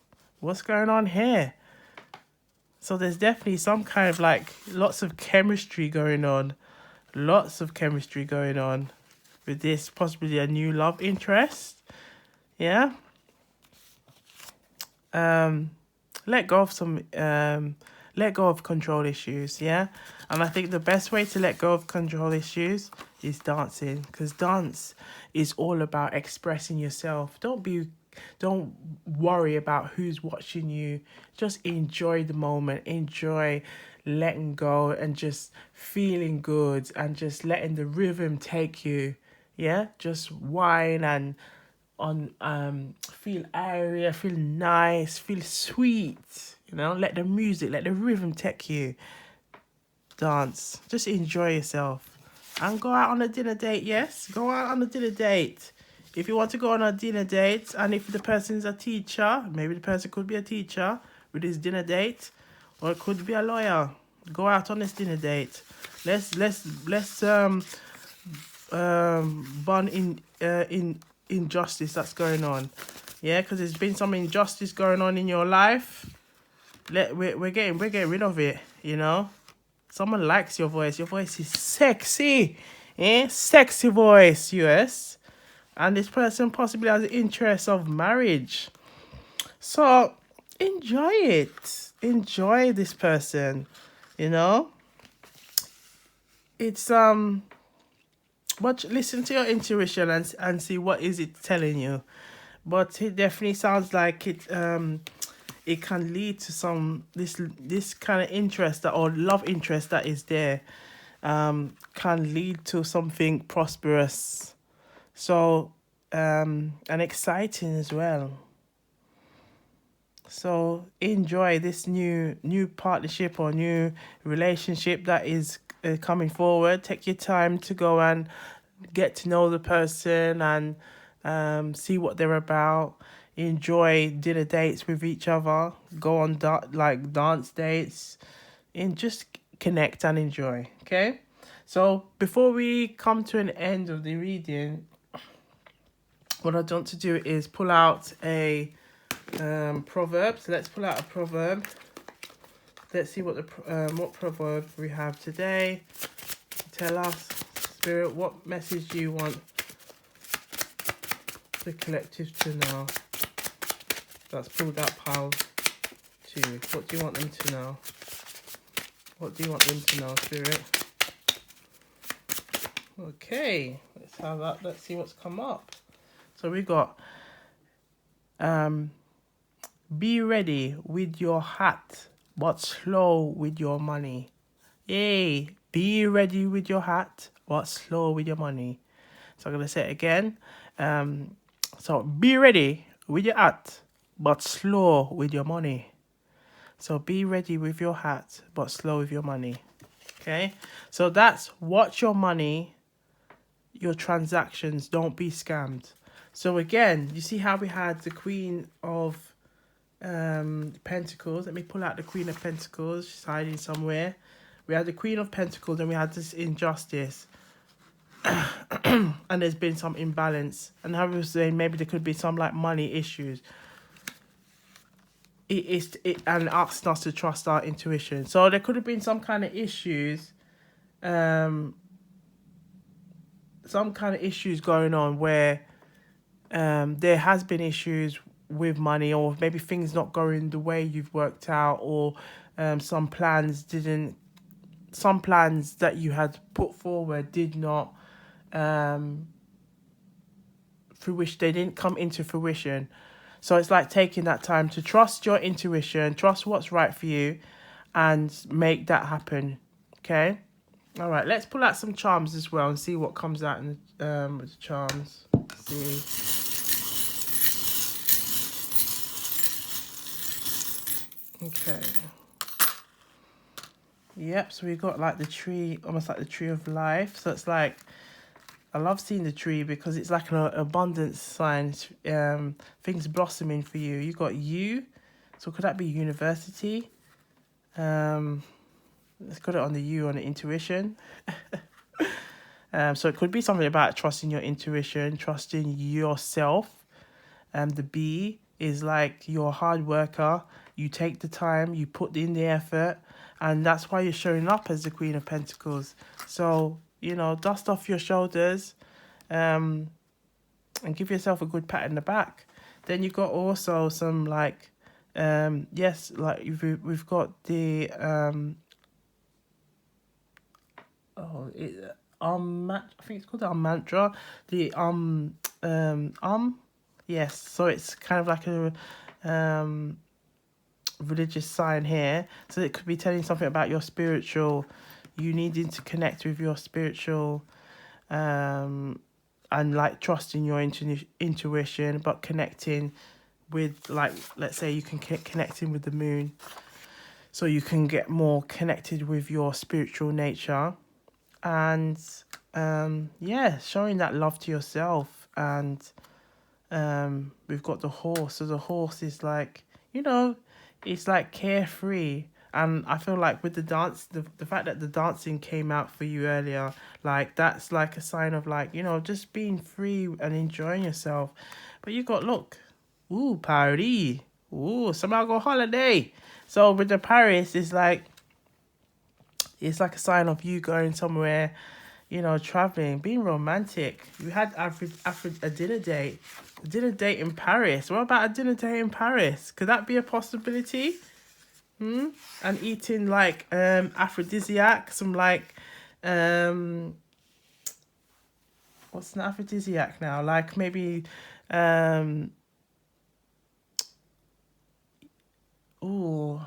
what's going on here? So there's definitely some kind of like lots of chemistry going on with this, possibly a new love interest. Yeah. Let go of control issues. Yeah. And I think the best way to let go of control issues is dancing, because dance is all about expressing yourself. Don't worry about who's watching you. Just enjoy the moment. Enjoy letting go and just feeling good and just letting the rhythm take you. Yeah, just whine and feel airy, feel nice, feel sweet. Let the music, let the rhythm take you. Dance. Just enjoy yourself. And go out on a dinner date, yes? Go out on a dinner date. If you want to go on a dinner date, and if the person's a teacher, maybe the person could be a teacher with his dinner date, or it could be a lawyer. Go out on this dinner date. Let's bond in injustice that's going on. Yeah, because there's been some injustice going on in your life. We're getting rid of it. Someone likes your voice. Your voice is sexy. Sexy voice, yes. And this person possibly has the interest of marriage. So enjoy it. Enjoy this person. It's but listen to your intuition and see what is it telling you. But it definitely sounds like it can lead to some this kind of interest or love interest that is there, can lead to something prosperous. So and exciting as well. So enjoy this new partnership or new relationship that is coming forward. Take your time to go and get to know the person and see what they're about. enjoy dinner dates with each other, go on like dance dates, and just connect and enjoy. Okay, so before we come to an end of the reading, what I want to do is pull out a proverb. So let's pull out a proverb. Let's see what proverb we have today. Tell us, Spirit, what message do you want the collective to know? That's pulled out pile 2. What do you want them to know? What do you want them to know, Spirit? Okay, let's have that. Let's see what's come up. So we got be ready with your hat, but slow with your money. Yay! Be ready with your hat, but slow with your money. So I'm gonna say it again. So be ready with your hat, but slow with your money. So be ready with your hat, but slow with your money. Okay? So that's watch your money, your transactions, don't be scammed. So again, you see how we had the Queen of Pentacles. Let me pull out the Queen of Pentacles. She's hiding somewhere. We had the Queen of Pentacles and we had this injustice. And there's been some imbalance. And I was saying maybe there could be some like money issues. And asking us to trust our intuition. So there could have been some kind of issues. Some kind of issues going on where there has been issues with money, or maybe things not going the way you've worked out, or some plans that you had put forward did not fruition. They didn't come into fruition. So it's like taking that time to trust your intuition, trust what's right for you, and make that happen. Okay. All right, let's pull out some charms as well and see what comes out in the, with the charms. Let's see. Okay. Yep, so we got like the tree, almost like the tree of life. So it's like, I love seeing the tree because it's like an abundance sign. Things blossoming for you. You got you. So could that be university? Let's put it on the U, on the intuition. So it could be something about trusting your intuition, trusting yourself. The B is like you're a hard worker. You take the time, you put in the effort, and that's why you're showing up as the Queen of Pentacles. So, you know, dust off your shoulders and give yourself a good pat in the back. Then you got also some like, yes, like we've got the, I think it's called the mantra. The yes. So it's kind of like a religious sign here. So it could be telling something about your spiritual. You needing to connect with your spiritual, and like trusting your intuition, but connecting with, like, let's say you can connecting with the moon, so you can get more connected with your spiritual nature. And yeah, showing that love to yourself. And we've got the horse. So the horse is like, you know, it's like carefree. And I feel like with the dance, the fact that the dancing came out for you earlier, like that's like a sign of like, you know, just being free and enjoying yourself. But you got, look, ooh, Paris, ooh, somehow go holiday. So with the Paris, it's like a sign of you going somewhere, you know, traveling, being romantic. You had a dinner date. A dinner date in Paris. What about a dinner date in Paris? Could that be a possibility? And eating like aphrodisiac, some like what's an aphrodisiac now? Like maybe ooh,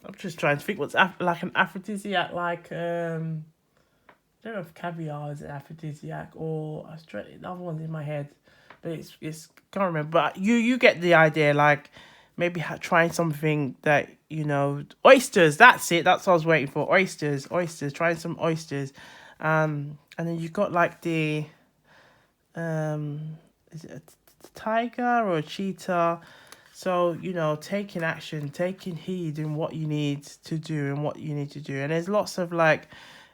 I'm just trying to think what's like an aphrodisiac, like I don't know if caviar is an aphrodisiac, or the other one's in my head, but it's can't remember. But you get the idea. Like maybe trying something that, you know, oysters. That's it. That's what I was waiting for. Oysters. Trying some oysters, and then you got like the is it tiger or a cheetah. So, you know, taking action, taking heed in what you need to do and what you need to do. And there's lots of like,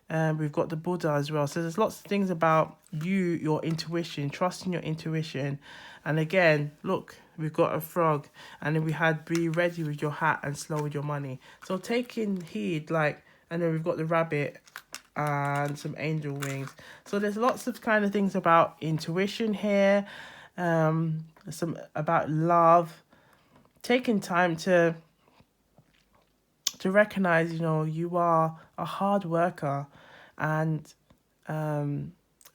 we've got the Buddha as well. So there's lots of things about you, your intuition, trusting your intuition. And again, look, we've got a frog. And then we had be ready with your hat and slow with your money. So taking heed, like, and then we've got the rabbit and some angel wings. So there's lots of kind of things about intuition here. Some about love. Taking time to recognize, you know, you are a hard worker, and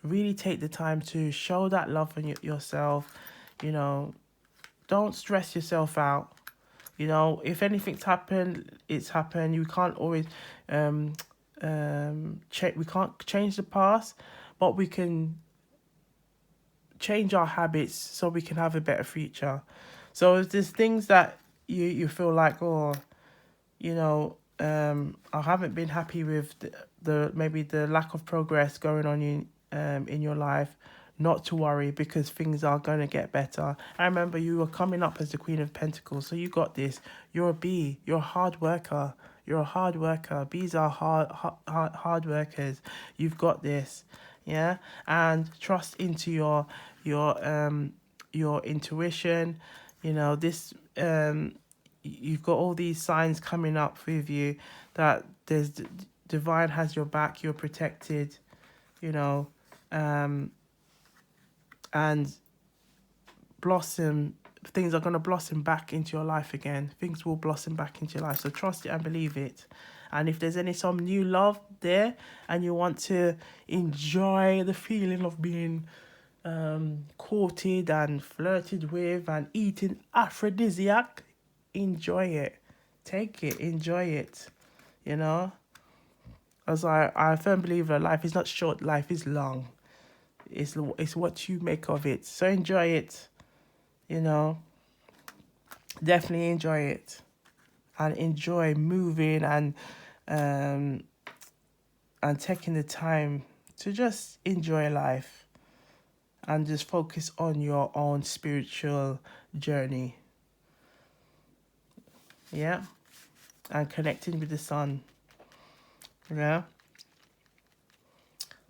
really take the time to show that love on yourself. You know, don't stress yourself out. You know, if anything's happened, it's happened. You can't always we can't change the past, but we can change our habits so we can have a better future. So if there's things that you feel like, oh, you know, I haven't been happy with the maybe the lack of progress going on in your life, not to worry, because things are going to get better. I remember you were coming up as the Queen of Pentacles, so you got this. You're a bee. You're a hard worker. You're a hard worker. Bees are hard workers. You've got this, yeah. And trust into your intuition. You know this. You've got all these signs coming up with you that there's divine has your back. You're protected. You know, and blossom. Things are going to blossom back into your life again. Things will blossom back into your life. So trust it and believe it. And if there's some new love there and you want to enjoy the feeling of being courted and flirted with and eating aphrodisiac, enjoy it. Take it. Enjoy it. You know? As I firmly believe that life is not short. Life is long. It's what you make of it. So enjoy it. You know, definitely enjoy it, and enjoy moving and taking the time to just enjoy life and just focus on your own spiritual journey. Yeah, and connecting with the sun. Yeah.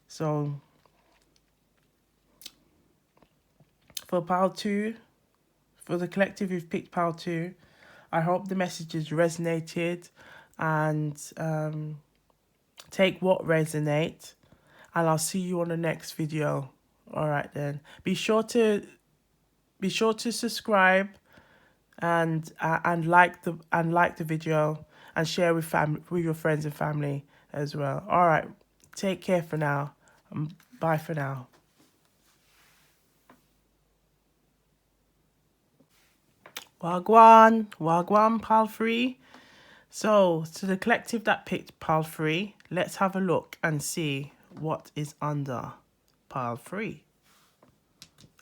So for pile 2. For the collective who've picked pile 2, I hope the messages resonated, and take what resonate, and I'll see you on the next video. All right then. Be sure to subscribe and like the video, and share with your friends and family as well. All right. Take care for now. Bye for now. Wagwan, pile 3. So, to the collective that picked pile 3, let's have a look and see what is under pile 3.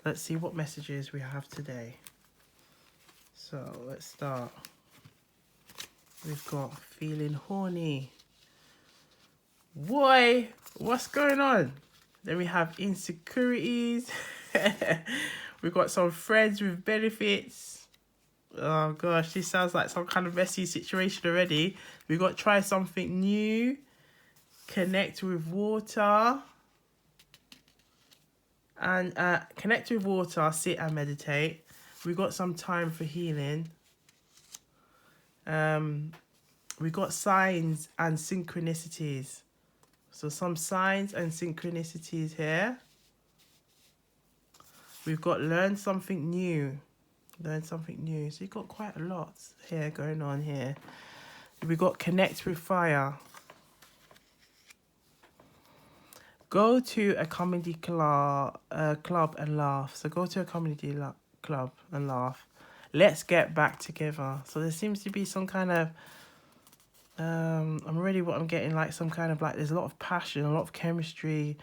Let's see what messages we have today. So, let's start. We've got feeling horny. Boy, what's going on? Then we have insecurities. We've got some friends with benefits. Oh gosh, this sounds like some kind of messy situation already. We got try something new. Connect with water. And connect with water, sit and meditate. We got some time for healing. We got signs and synchronicities. So some signs and synchronicities here. We've got learn something new. Learn something new. So you've got quite a lot here going on here. We've got connect with fire. Go to a comedy club and laugh. So go to a comedy club and laugh. Let's get back together. So there seems to be some kind of I'm already what I'm getting, like some kind of like there's a lot of passion, a lot of chemistry,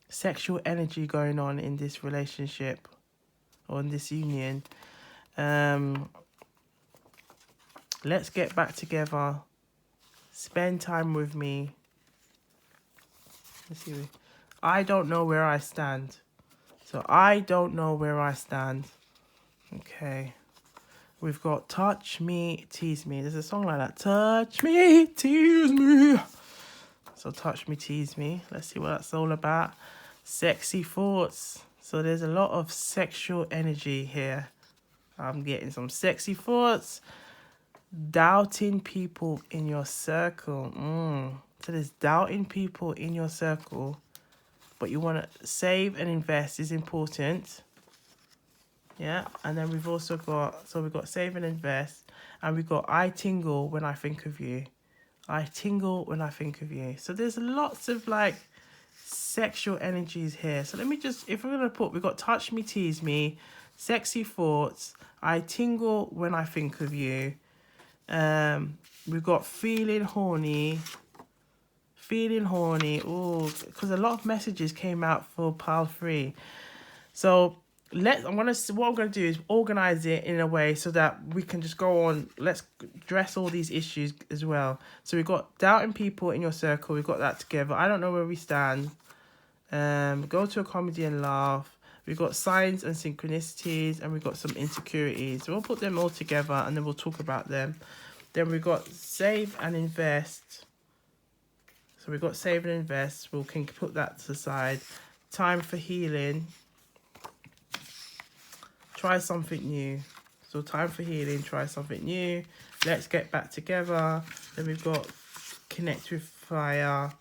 sexual energy going on in this relationship or in this union. Let's get back together. Spend time with me. Let's see. I don't know where I stand. So I don't know where I stand. Okay. We've got touch me, tease me. There's a song like that. Touch me, tease me. So touch me, tease me. Let's see what that's all about. Sexy thoughts. So there's a lot of sexual energy here. I'm getting some sexy thoughts. Doubting people in your circle. So there's doubting people in your circle. But you want to save and invest is important. Yeah. And then we've also got, so we've got save and invest. And we've got I tingle when I think of you. I tingle when I think of you. So there's lots of like sexual energies here. So let me just, if we're going to put, we've got touch me, tease me, sexy thoughts, I tingle when I think of you. We've got feeling horny. Oh, because a lot of messages came out for pile 3. So what I'm gonna do is organize it in a way so that we can just go on. Let's address all these issues as well. So we've got doubting people in your circle. We've got that together. I don't know where we stand. Go to a comedy and laugh. We've got signs and synchronicities, and we've got some insecurities. So we'll put them all together and then we'll talk about them. Then we've got save and invest. So we've got save and invest. We can put that to the side. Time for healing. Try something new. So time for healing, try something new. Let's get back together. Then we've got connect with fire.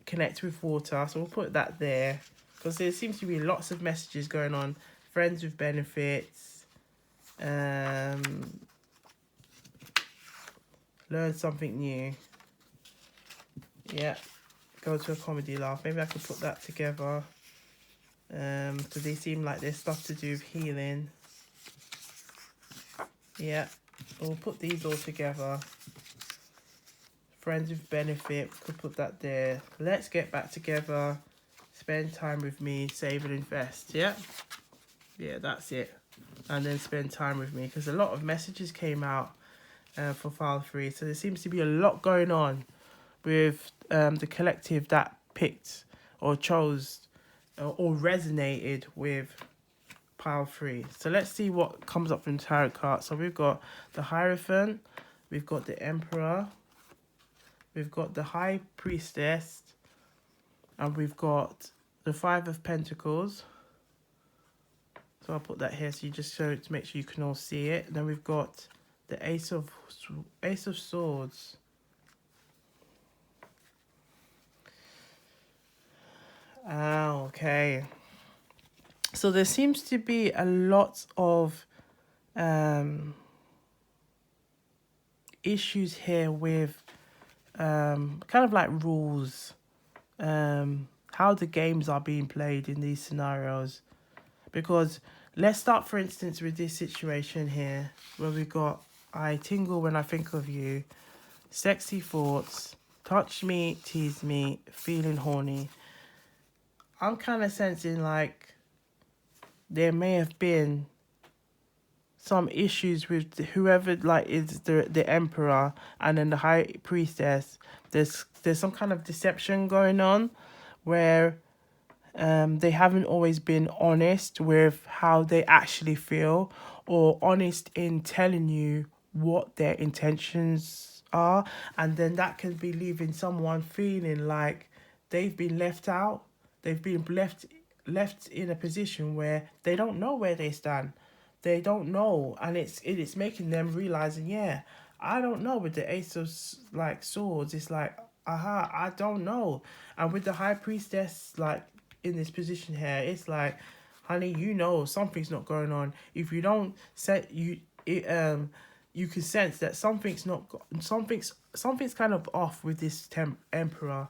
Connect with water. So we'll put that there. Because there seems to be lots of messages going on. Friends with benefits. Learn something new. Yeah. Go to a comedy laugh. Maybe I could put that together. So they seem like there's stuff to do with healing. Yeah. We'll put these all together. Friends with benefit. Could put that there. Let's get back together. Spend time with me. Save and invest. Yeah. Yeah, that's it. And then spend time with me. Because a lot of messages came out for file 3. So there seems to be a lot going on with the collective that picked or chose or resonated with pile 3. So let's see what comes up from the tarot card. So we've got the Hierophant, we've got the Emperor, we've got the High Priestess, and we've got the 5 of Pentacles. So I'll put that here so you just show it to make sure you can all see it. And then we've got the Ace of Swords. Oh, okay. So there seems to be a lot of issues here with kind of like rules, how the games are being played in these scenarios. Because let's start, for instance, with this situation here where we got I tingle when I think of you, sexy thoughts, touch me, tease me, feeling horny. I'm kind of sensing like there may have been some issues with whoever like is the Emperor and then the High Priestess. There's some kind of deception going on where they haven't always been honest with how they actually feel or honest in telling you what their intentions are, and then that can be leaving someone feeling like they've been left out. They've been left in a position where they don't know where they stand. They don't know, and it's making them realizing, yeah, I don't know. With the Ace of like Swords, it's like, I don't know. And with the High Priestess like in this position here, it's like, honey, you know something's not going on. If you don't set you can sense that something's kind of off with this Emperor.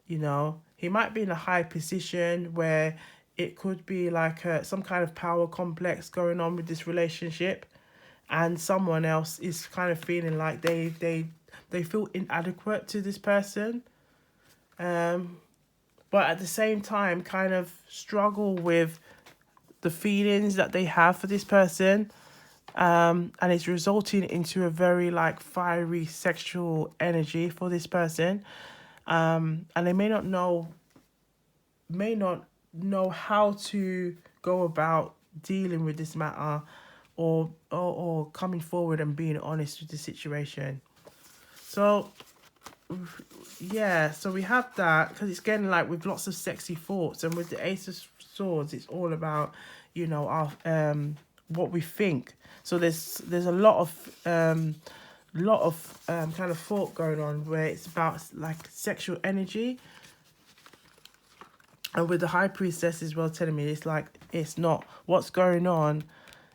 You know, he might be in a high position where it could be like some kind of power complex going on with this relationship, and someone else is kind of feeling like they feel inadequate to this person, but at the same time kind of struggle with the feelings that they have for this person, and it's resulting into a very like fiery sexual energy for this person, and they may not know may not know how to go about dealing with this matter, or coming forward and being honest with the situation. So yeah, so we have that, because it's getting like with lots of sexy thoughts, and with the Ace of Swords, it's all about, our what we think. So there's a lot of kind of thought going on, where it's about like sexual energy. And with the High Priestess as well telling me, it's like, it's not what's going on,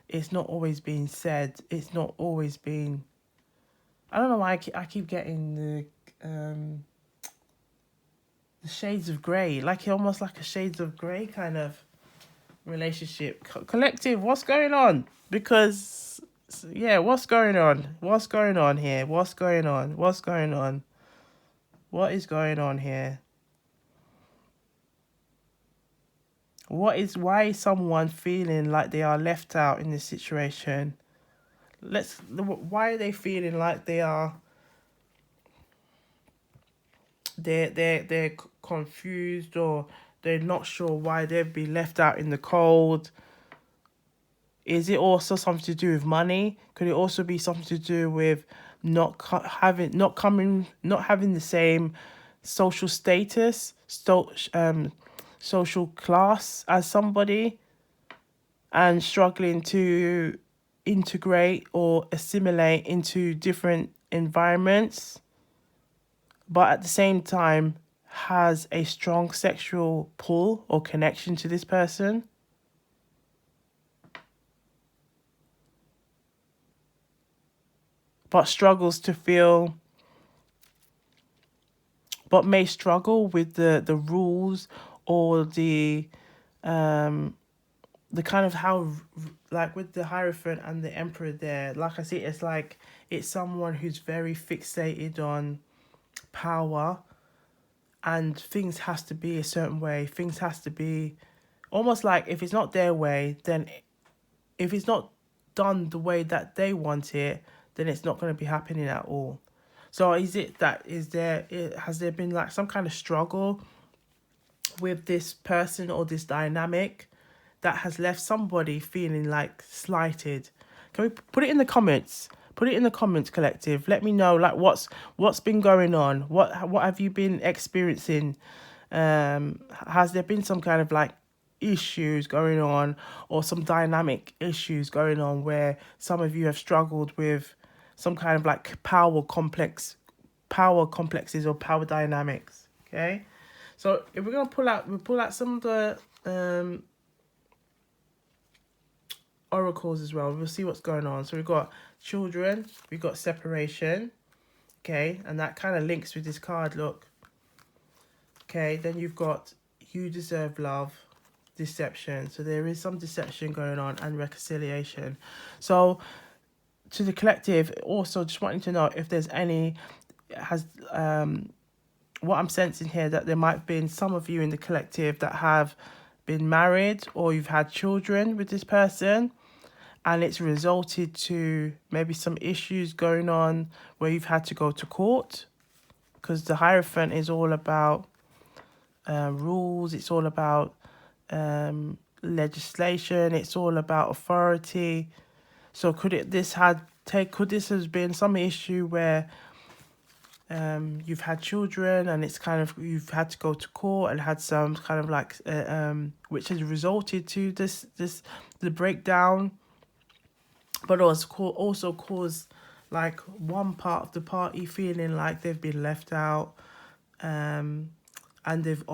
it's not always being said, it's not always being, I don't know why I keep getting the shades of grey, like almost like a shades of grey kind of relationship. Collective, what's going on? Because yeah, what's going on? What's going on here? What's going on? What's going on? What is going on here? Why is someone feeling like they are left out in this situation? Why are they feeling like they're confused, or they're not sure why they've been left out in the cold? Is it also something to do with money? Could it also be something to do with not having the same social status, social class as somebody, and struggling to integrate or assimilate into different environments, but at the same time has a strong sexual pull or connection to this person? But may struggle with the rules, or the kind of how, like with the Hierophant and the Emperor there, like I see, it's like it's someone who's very fixated on power, and things has to be a certain way. Things has to be almost like, if it's not their way, then if it's not done the way that they want it, then it's not going to be happening at all. So has there been like some kind of struggle with this person or this dynamic that has left somebody feeling like slighted? Can we put it in the comments? Put it in the comments, collective. Let me know like what's been going on. What have you been experiencing? Has there been some kind of like issues going on, or some dynamic issues going on, where some of you have struggled with some kind of like power complexes or power dynamics? Okay, so if we're gonna pull out some of the oracles as well. We'll see what's going on. So we've got children, we've got separation, okay, and that kind of links with this card. Look, okay, then you've got you deserve love, deception. So there is some deception going on, and reconciliation. So to the collective, also just wanting to know if there's any what I'm sensing here, that there might have been some of you in the collective that have been married, or you've had children with this person, and it's resulted to maybe some issues going on where you've had to go to court, because the Hierophant is all about rules, it's all about legislation, it's all about authority. So could this have been some issue where you've had children, and it's kind of, you've had to go to court and had some kind of like which has resulted to the breakdown, but also caused like one part of the party feeling like they've been left out, and they've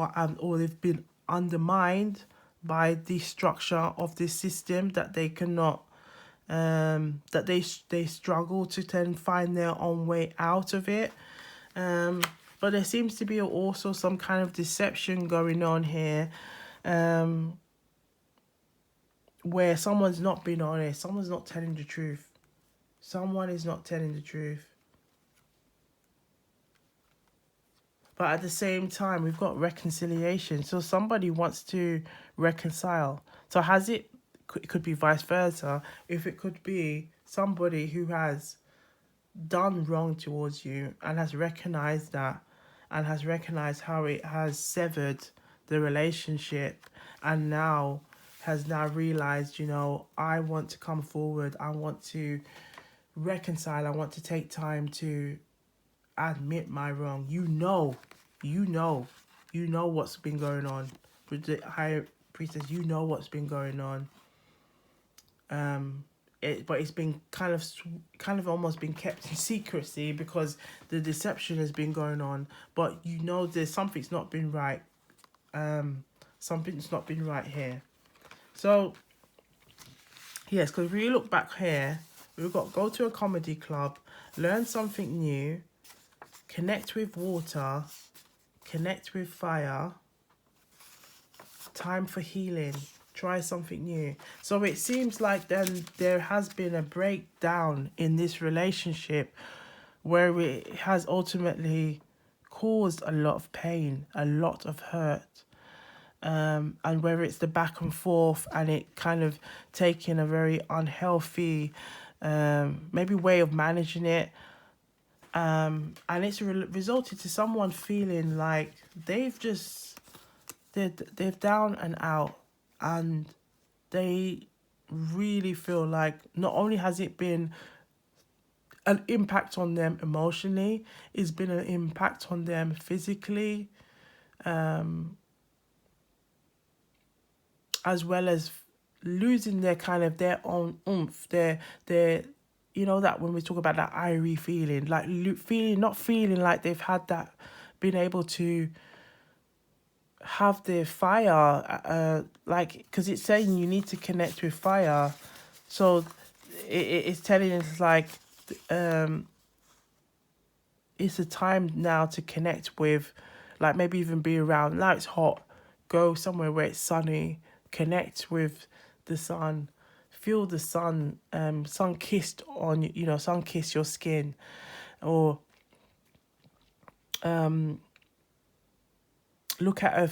been undermined by the structure of this system, that they cannot that they struggle to then find their own way out of it. But there seems to be also some kind of deception going on here, where someone's not being honest, someone's not telling the truth. Someone is not telling the truth. But at the same time, we've got reconciliation. So somebody wants to reconcile. So it could be vice versa. If it could be somebody who has done wrong towards you and has recognized that, and has recognized how it has severed the relationship, and now has now realized, you know, I want to come forward, I want to reconcile, I want to take time to admit my wrong. You know what's been going on with the high priestess. You know what's been going on. But it's been kind of almost been kept in secrecy because the deception has been going on. But you know, there's something's not been right. Something's not been right here. So yes, because if we look back here, we've got go to a comedy club, learn something new, connect with water, connect with fire, time for healing, try something new. So it seems like then there has been a breakdown in this relationship where it has ultimately caused a lot of pain, a lot of hurt. And whether it's the back and forth and it kind of taking a very unhealthy maybe way of managing it, and it's resulted to someone feeling like they're down and out, and they really feel like not only has it been an impact on them emotionally, it's been an impact on them physically, as well as losing their kind of their own oomph, their you know, that when we talk about that irie feeling, like not feeling like they've had that, been able to have their fire, like, because it's saying you need to connect with fire, so it's telling us like it's a time now to connect with, like, maybe even be around, now it's hot, go somewhere where it's sunny, connect with the sun, feel the sun, sun kissed on, you know, sun kiss your skin, or look at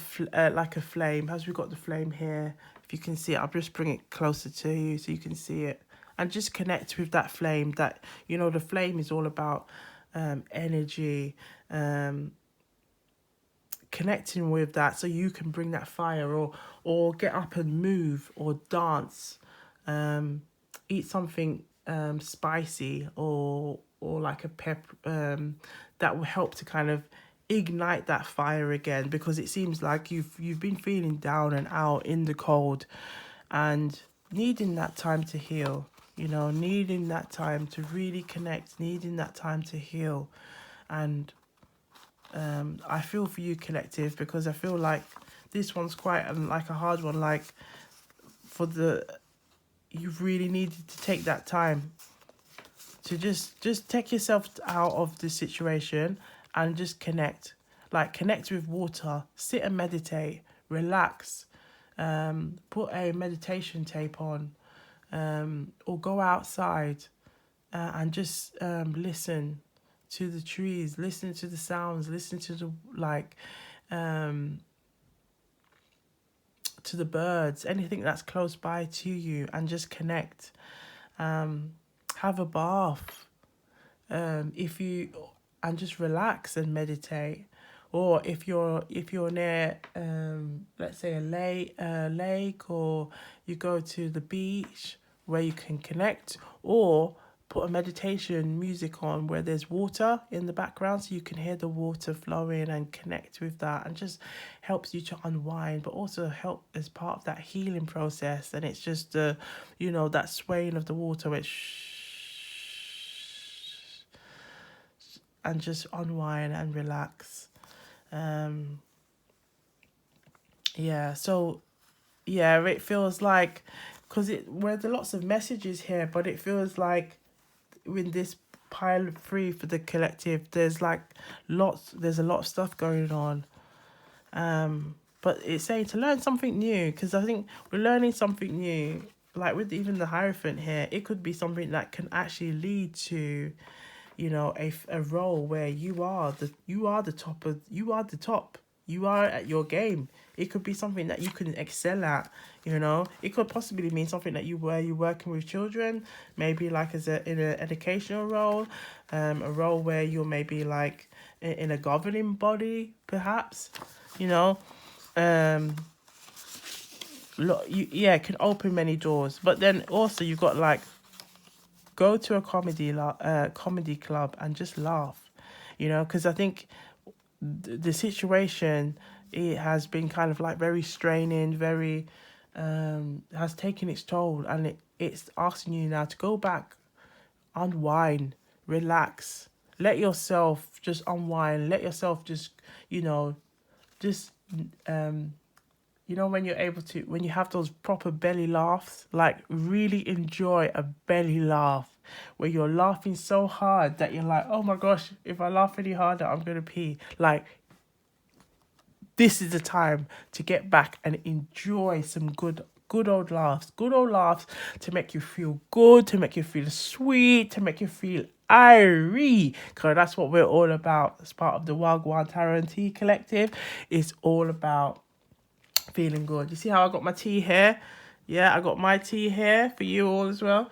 like a flame, as we've got the flame here. If you can see it, I'll just bring it closer to you so you can see it, and just connect with that flame. That, you know, the flame is all about energy, connecting with that so you can bring that fire, or get up and move, or dance, eat something spicy, or like a that will help to kind of ignite that fire again, because it seems like you've been feeling down and out in the cold and needing that time to heal, you know, needing that time to really connect, needing that time to heal. And I feel for you, collective, because I feel like this one's quite like a hard one, like you've really needed to take that time to just take yourself out of the situation and just connect, like connect with water, sit and meditate, relax, put a meditation tape on, or go outside and just listen to the trees, listen to the sounds, listen to the to the birds, anything that's close by to you, and just connect. Have a bath, and just relax and meditate. Or if you're near let's say a lake, or you go to the beach where you can connect, or put a meditation music on where there's water in the background so you can hear the water flowing and connect with that, and just helps you to unwind, but also help as part of that healing process. And it's just you know, that swaying of the water, which and just unwind and relax. So it feels like, because where there are lots of messages here, but it feels like in this pile of 3 for the collective, there's a lot of stuff going on. But it's saying to learn something new, because I think we're learning something new, like with even the Hierophant here, it could be something that can actually lead to, you know, a role where you are the top, you are at your game. It could be something that you can excel at, you know. It could possibly mean something that you're working with children, maybe like in an educational role, a role where you're maybe like in a governing body, perhaps, you know. um yeah, it can open many doors. But then also you got like, go to a comedy club and just laugh, because I think the situation, it has been kind of like very straining, very has taken its toll, and it's asking you now to go back, unwind, relax, let yourself just unwind, let yourself just, you know just um when you're able to, when you have those proper belly laughs, like really enjoy a belly laugh where you're laughing so hard that you're like, oh my gosh, if I laugh any harder, I'm going to pee. Like, this is the time to get back and enjoy some good old laughs to make you feel good, to make you feel sweet, to make you feel irie, because that's what we're all about as part of the Wagwan Tarot Tea Collective. It's all about feeling good. You see how I got my tea here? Yeah, I got my tea here for you all as well.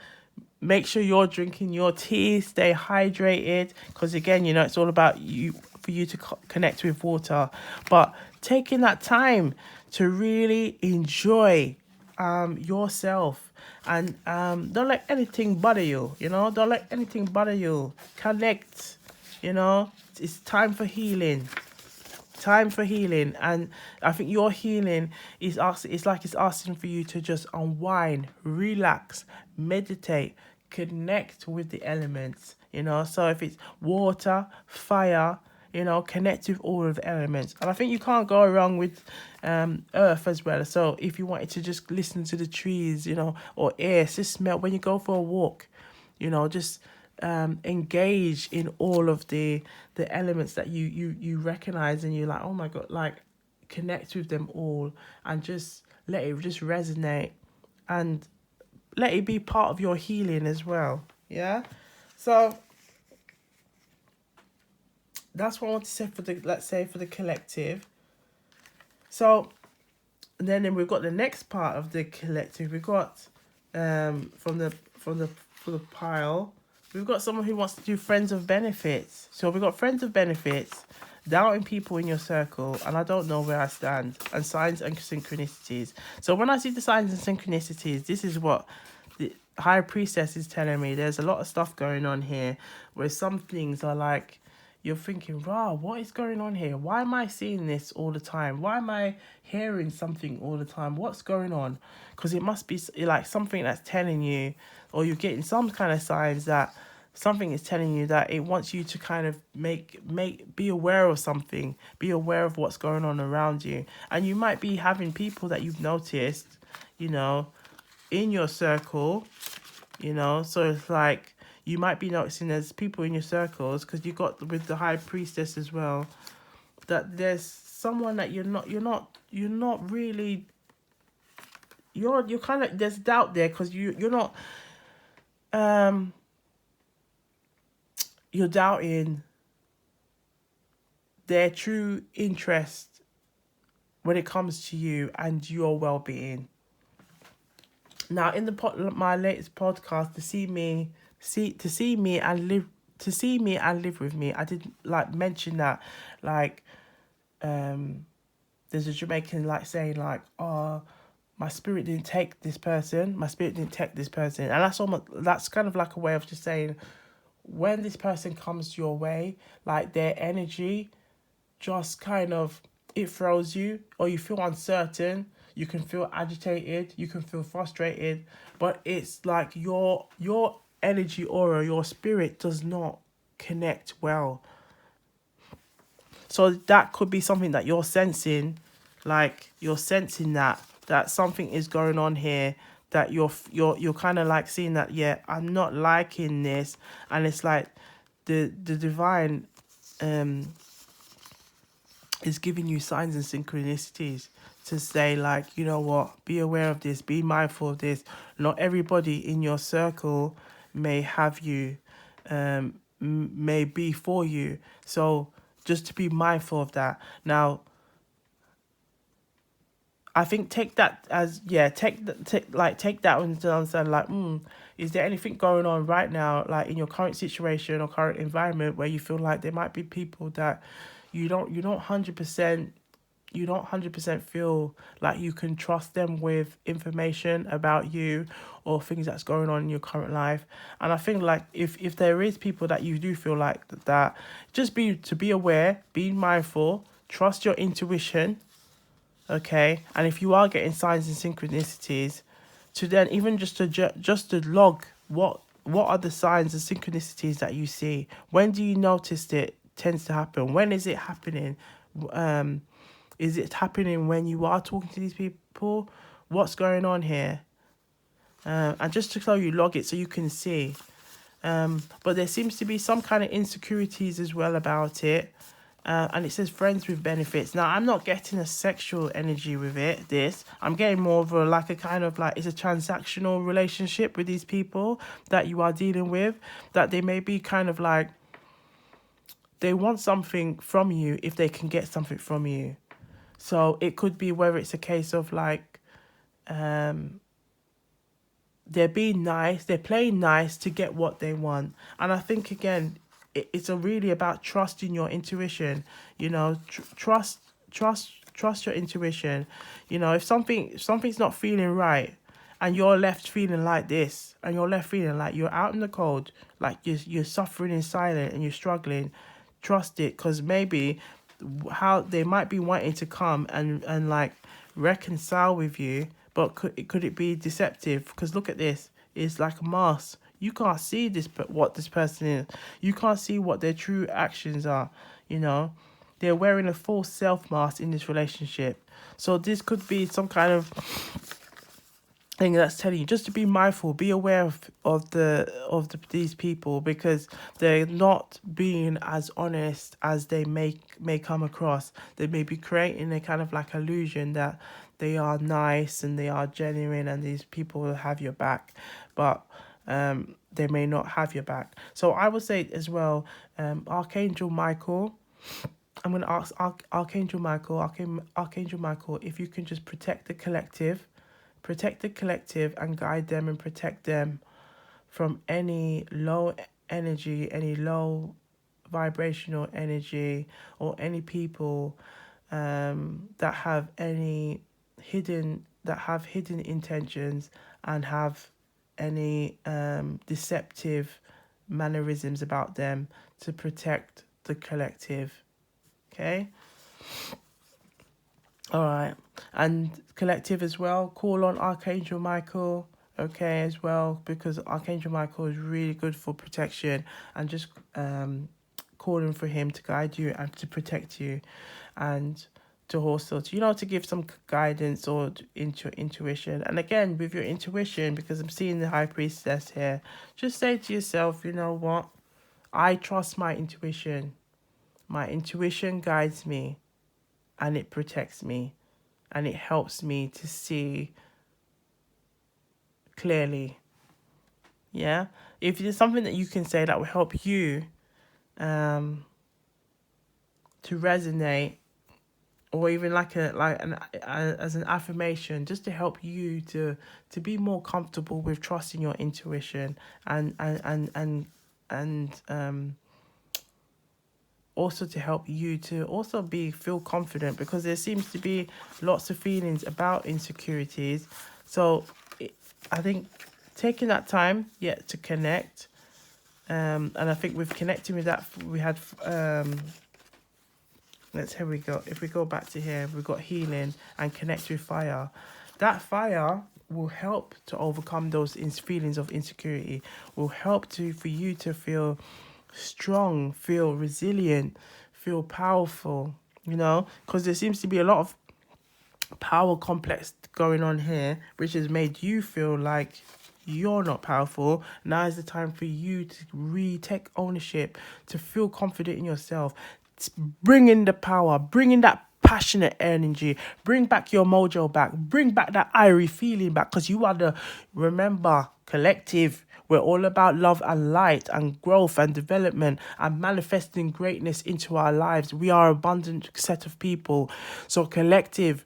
Make sure you're drinking your tea, stay hydrated, because again, it's all about you, for you to connect with water. But taking that time to really enjoy yourself, and don't let anything bother you, don't let anything bother you. Connect, it's time for healing. And I think your healing is it's like it's asking for you to just unwind, relax, meditate, connect with the elements, so if it's water, fire, connect with all of the elements. And I think you can't go wrong with earth as well. So if you wanted to just listen to the trees, or air, just smell when you go for a walk, just engage in all of the elements that you recognize, and you're like, oh my god, like, connect with them all, and just let it just resonate, and let it be part of your healing as well. Yeah, so that's what I want to say for the, let's say, for the collective. So then we've got the next part of the collective. We've got from the pile, we've got someone who wants to do friends of benefits. So we've got friends of benefits, doubting people in your circle, and I don't know where I stand, and signs and synchronicities. So when I see the signs and synchronicities, this is what the High Priestess is telling me. There's a lot of stuff going on here where some things are like, you're thinking, wow, what is going on here? Why am I seeing this all the time? Why am I hearing something all the time? What's going on? Because it must be like something that's telling you, or you're getting some kind of signs that something is telling you that it wants you to kind of be aware of something, be aware of what's going on around you. And you might be having people that you've noticed, in your circle, so it's like, you might be noticing there's people in your circles, because you got with the High Priestess as well, that there's someone that you're not really, you're kind of, there's doubt there, because you're not, you're doubting their true interest when it comes to you and your well-being. Now, in my latest podcast, to see me and live with me, I did like mention that, like, there's a Jamaican like saying like, oh, my spirit didn't take this person, and that's kind of like a way of just saying, when this person comes your way, like, their energy just kind of, it throws you, or you feel uncertain, you can feel agitated, you can feel frustrated, but it's like your energy aura, your spirit does not connect well. So that could be something that you're sensing, like you're sensing that something is going on here, that you're kind of like seeing that, yeah, I'm not liking this. And it's like the divine is giving you signs and synchronicities to say, like, you know what, be aware of this, be mindful of this. Not everybody in your circle may have you, may be for you. So just to be mindful of that. Now, I think take that as, yeah, take that one to understand, like, is there anything going on right now, like in your current situation or current environment, where you feel like there might be people that you don't 100% 100% feel like you can trust them with information about you or things that's going on in your current life. And I think like if there is people that you do feel like that, just be aware, be mindful, trust your intuition, okay? And if you are getting signs and synchronicities, to then even just to log what are the signs and synchronicities that you see. When do you notice it tends to happen? When is it happening? Is it happening when you are talking to these people? What's going on here? And just to tell you, log it so you can see. But there seems to be some kind of insecurities as well about it. And it says friends with benefits. Now, I'm not getting a sexual energy with it, I'm getting more of a kind of like, it's a transactional relationship with these people that you are dealing with, that they may be kind of like, they want something from you if they can get something from you. So it could be whether it's a case of like, they're being nice, they're playing nice to get what they want. And I think, again, it's really about trusting your intuition, trust your intuition. If something's not feeling right and you're left feeling like this, and you're left feeling like you're out in the cold, like you're suffering in silence and you're struggling, trust it, because maybe how they might be wanting to come and like reconcile with you, but could it be deceptive? Because look at this, it's like a mask. You can't see what this person is. You can't see what their true actions are. They're wearing a false self mask in this relationship. So this could be some kind of thing that's telling you just to be mindful, be aware of these people, because they're not being as honest as they may come across. They may be creating a kind of like illusion that they are nice and they are genuine and these people will have your back, but they may not have your back. So I would say as well, Archangel Michael, I'm going to ask Archangel Michael, if you can just protect the collective and guide them and protect them from any low energy, any low vibrational energy, or any people that have hidden intentions and have any deceptive mannerisms about them, to protect the collective. Okay? All right. And collective as well, call on Archangel Michael, okay, as well, because Archangel Michael is really good for protection, and just calling for him to guide you and to protect you, and to also to give some guidance or into your intuition. And again, with your intuition, because I'm seeing the High Priestess here, just say to yourself, you know what, I trust my intuition. My intuition guides me and it protects me and it helps me to see clearly. Yeah, if there's something that you can say that will help you to resonate, or even as an affirmation, just to help you to be more comfortable with trusting your intuition, and also to help you to also feel confident, because there seems to be lots of feelings about insecurities. So I think taking that time to connect, and I think with connecting with that, we had here we go. If we go back to here, we've got healing and connect with fire. That fire will help to overcome those feelings of insecurity, will help for you to feel strong, feel resilient, feel powerful, because there seems to be a lot of power complex going on here, which has made you feel like you're not powerful. Now is the time for you to retake ownership, to feel confident in yourself. Bring in the power, bring in that passionate energy, bring back your mojo back, bring back that irie feeling back, because you are remember, collective, we're all about love and light and growth and development and manifesting greatness into our lives. We are an abundant set of people. So collective,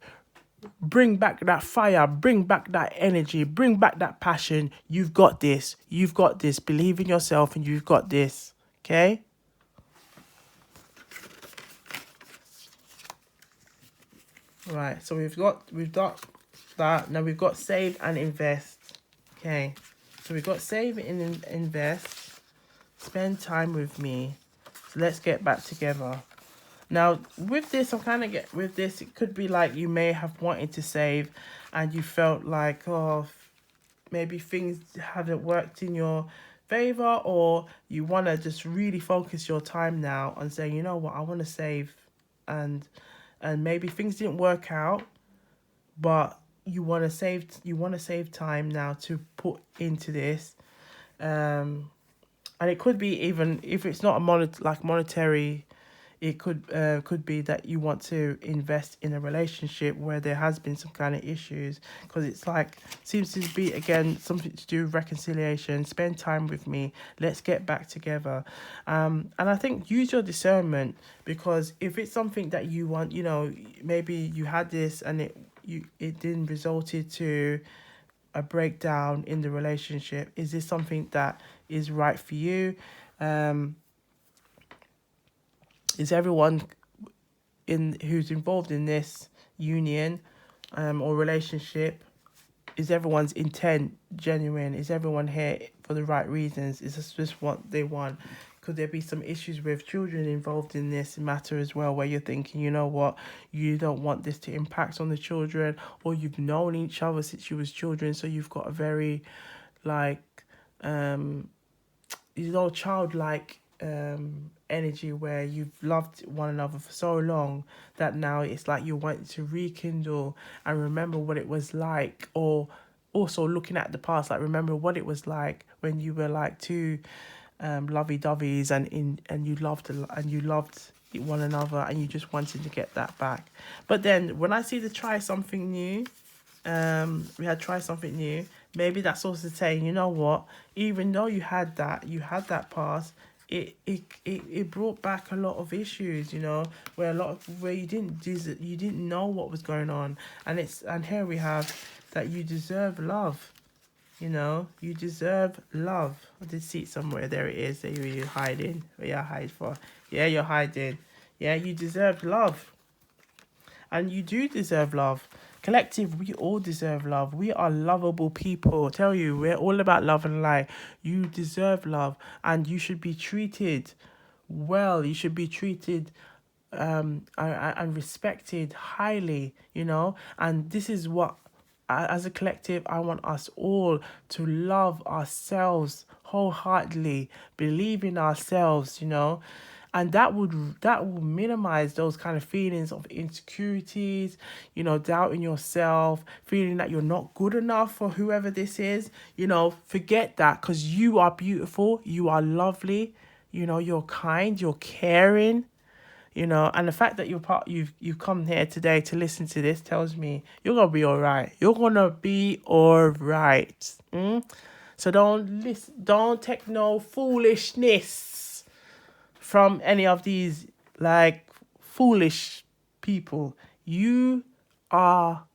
bring back that fire, bring back that energy, bring back that passion. You've got this. Believe in yourself and you've got this. Okay? Right, so we've got that. Now we've got save and invest. Okay, so we've got save and invest. Spend time with me. So let's get back together. Now with this, it could be like you may have wanted to save, and you felt like, oh, maybe things haven't worked in your favor, or you want to just really focus your time now on saying, you know what, I want to save, and maybe things didn't work out, but you want to save time now to put into this. And it could be, even if it's not monetary, it could be that you want to invest in a relationship where there has been some kind of issues, because it's like, seems to be again something to do with reconciliation. Spend time with me, let's get back together. And I think use your discernment, because if it's something that you want, you know, maybe you had this and it didn't resulted to a breakdown in the relationship. Is this something that is right for you? Is everyone who's involved in this union or relationship, is everyone's intent genuine? Is everyone here for the right reasons? Is this just what they want? Could there be some issues with children involved in this matter as well, where you're thinking, you know what, you don't want this to impact on the children, or you've known each other since you was children, so you've got a very childlike energy, where you've loved one another for so long that now it's like you want to rekindle and remember what it was like, or also looking at the past, like remember what it was like when you were like two lovey-doveys and you loved one another, and you just wanted to get that back. But then when I see the try something new, we had try something new, maybe that's also saying, you know what, even though you had that past, it brought back a lot of issues, you know, where you didn't know what was going on, and here we have that you deserve love. You know, you deserve love. I did see it somewhere. There it is. There you're hiding. Where you hide for? Yeah, you're hiding. Yeah, you deserve love. And you do deserve love. Collective, we all deserve love. We are lovable people. I tell you, we're all about love and light. You deserve love, and you should be treated well. You should be treated and respected highly, you know. And this is what, as a collective, I want us all to love ourselves wholeheartedly, believe in ourselves, you know. And that will minimize those kind of feelings of insecurities, you know, doubting yourself, feeling that you're not good enough for whoever this is. You know, forget that, because you are beautiful, you are lovely, you know, you're kind, you're caring, you know. And the fact that you've come here today to listen to this tells me you're gonna be all right. You're gonna be all right. So don't take no foolishness from any of these like foolish people. You are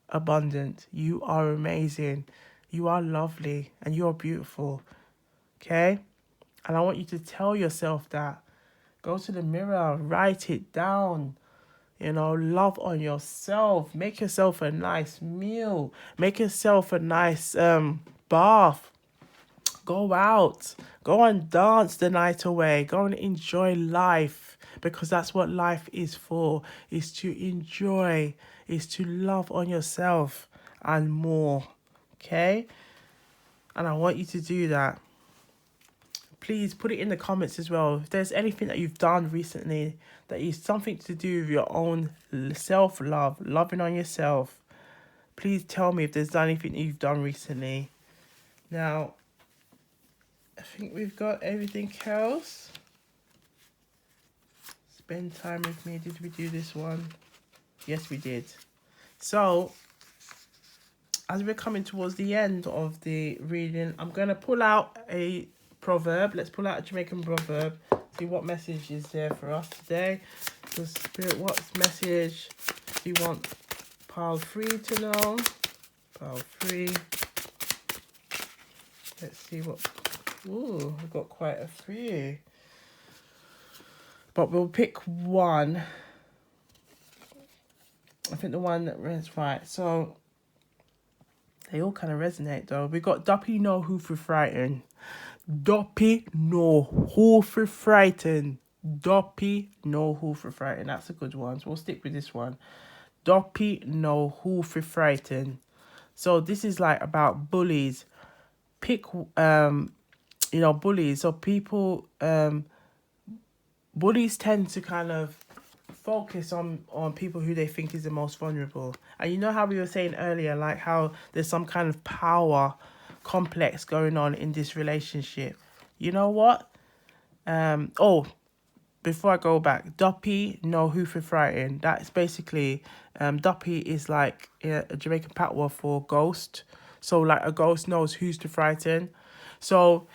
abundant. You are amazing. You are lovely, and you are beautiful. Okay? And I want you to tell yourself that. Go to the mirror, write it down. You know, love on yourself. Make yourself a nice meal. Make yourself a nice bath. Go out. Go and dance the night away. Go and enjoy life, because that's what life is for. Is to enjoy. Is to love on yourself and more. Okay? And I want you to do that. Please put it in the comments as well. If there's anything that you've done recently that is something to do with your own self-love, loving on yourself, please tell me if there's anything that you've done recently. Now, I think we've got everything else. Spend time with me. Did we do this one? Yes, we did. So, as we're coming towards the end of the reading, I'm going to pull out a proverb. Let's pull out a Jamaican proverb. See what message is there for us today. The Spirit, what message do you want pile 3 to know? Pile 3. Let's see what... Ooh, we've got quite a few. But we'll pick one. I think the one that resonates, right. So they all kind of resonate though. We got Duppy know who for frighten. Duppy know who for frighten. Duppy know who for frighten. That's a good one. So we'll stick with this one. Duppy know who for frighten. So this is like about bullies. Pick bullies. So people bullies tend to kind of focus on people who they think is the most vulnerable. And you know how we were saying earlier, like how there's some kind of power complex going on in this relationship. You know what? Before I go back, Duppy know who for frighten. That's basically Duppy is like a Jamaican Patois for ghost. So like a ghost knows who's to frighten. So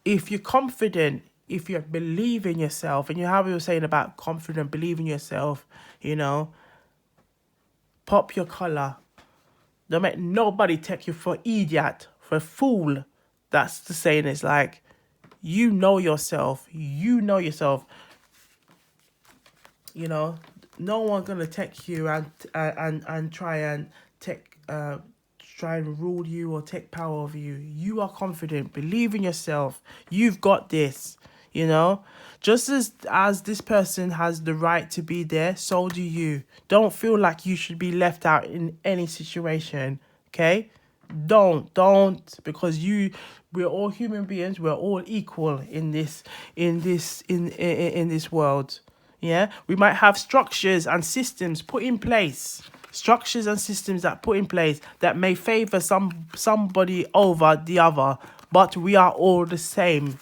if you're confident, if you believe in yourself, and you how we were saying about confident, believe in yourself, pop your collar. Don't make nobody take you for idiot, for fool. That's the saying. It's like, you know yourself. You know yourself. No one's gonna take you and try and try and rule you or take power of you. You are confident. Believe in yourself. You've got this. Just as this person has the right to be there, so do you. Don't feel like you should be left out in any situation. Okay? Don't, because we're all human beings. We're all equal in this world. Yeah, we might have structures and systems put in place. Structures and systems that put in place that may favor somebody over the other, but we are all the same.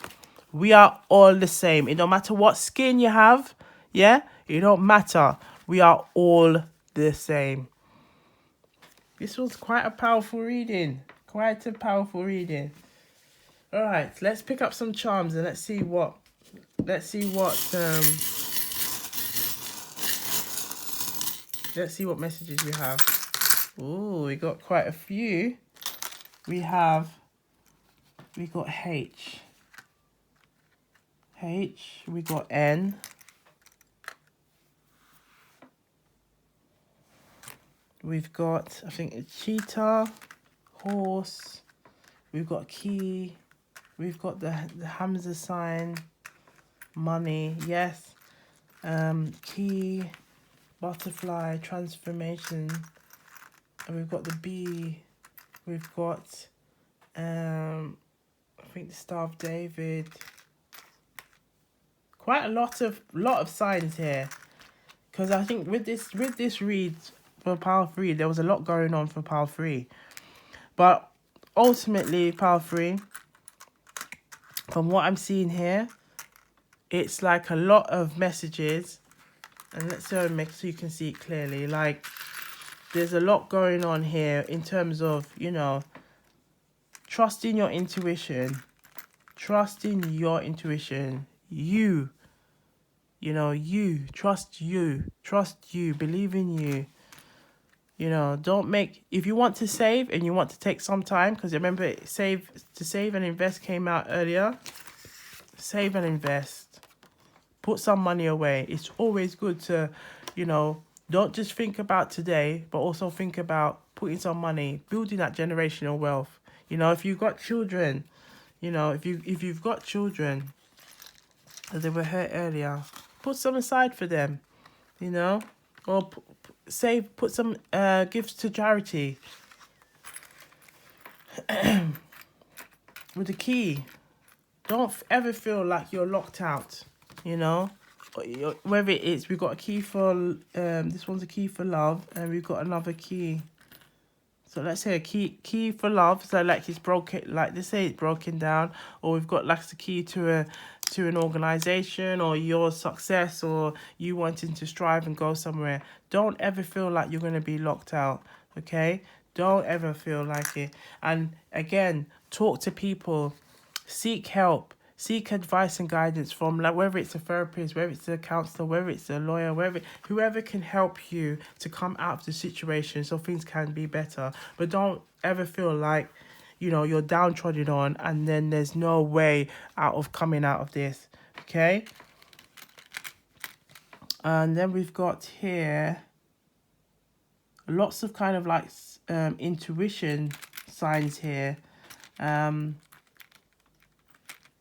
We are all the same. It don't matter what skin you have. Yeah, it don't matter. We are all the same. This was quite a powerful reading. Quite a powerful reading. All right, let's pick up some charms and let's see what messages we have. Ooh, we got quite a few. We got H. We got N. We've got, I think, a cheetah, horse. We've got key. We've got the Hamza sign, money, yes. Key, butterfly, transformation. And we've got the bee. We've got, I think, the Star of David. Quite a lot of signs here, because I think with this read for Power 3, there was a lot going on for Power 3, but ultimately Power 3, from what I'm seeing here, it's like a lot of messages, and let's so you can see it clearly. Like, there's a lot going on here in terms of trusting your intuition. You trust you, believe in you. Don't make, if you want to save and you want to take some time, because remember, save and invest came out earlier. Save and invest. Put some money away. It's always good to, don't just think about today, but also think about putting some money, building that generational wealth. If you've got children, if you've got children, as they were hurt earlier, put some aside for them, or put some gifts to charity. With the key, don't ever feel like you're locked out, whether it is, we've got a key for, this one's a key for love, and we've got another key. So let's say a key for love. So like it's broken, like they say it's broken down, or we've got like the key to an organization, or your success, or you wanting to strive and go somewhere. Don't ever feel like you're going to be locked out. Okay? Don't ever feel like it. And again, talk to people, seek help. Seek advice and guidance from, like, whether it's a therapist, whether it's a counselor, whether it's a lawyer, whoever can help you to come out of the situation so things can be better. But don't ever feel like, you're downtrodden on and then there's no way out of coming out of this. Okay? And then we've got here, lots of kind of like intuition signs here.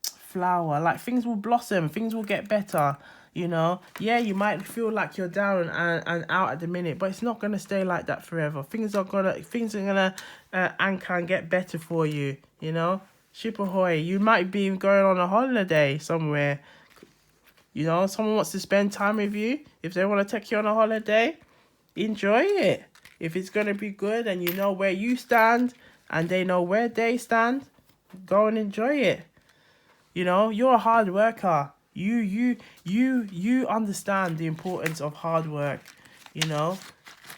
Flower, like things will blossom, things will get better, you know. Yeah, you might feel like you're down and out at the minute, but it's not gonna stay like that forever. Things are gonna anchor and get better for you, you know. Ship ahoy. You might be going on a holiday somewhere, you know. Someone wants to spend time with you. If they want to take you on a holiday, enjoy it. If it's gonna be good and you know where you stand and they know where they stand, go and enjoy it. You know, you're a hard worker. You understand the importance of hard work, you know?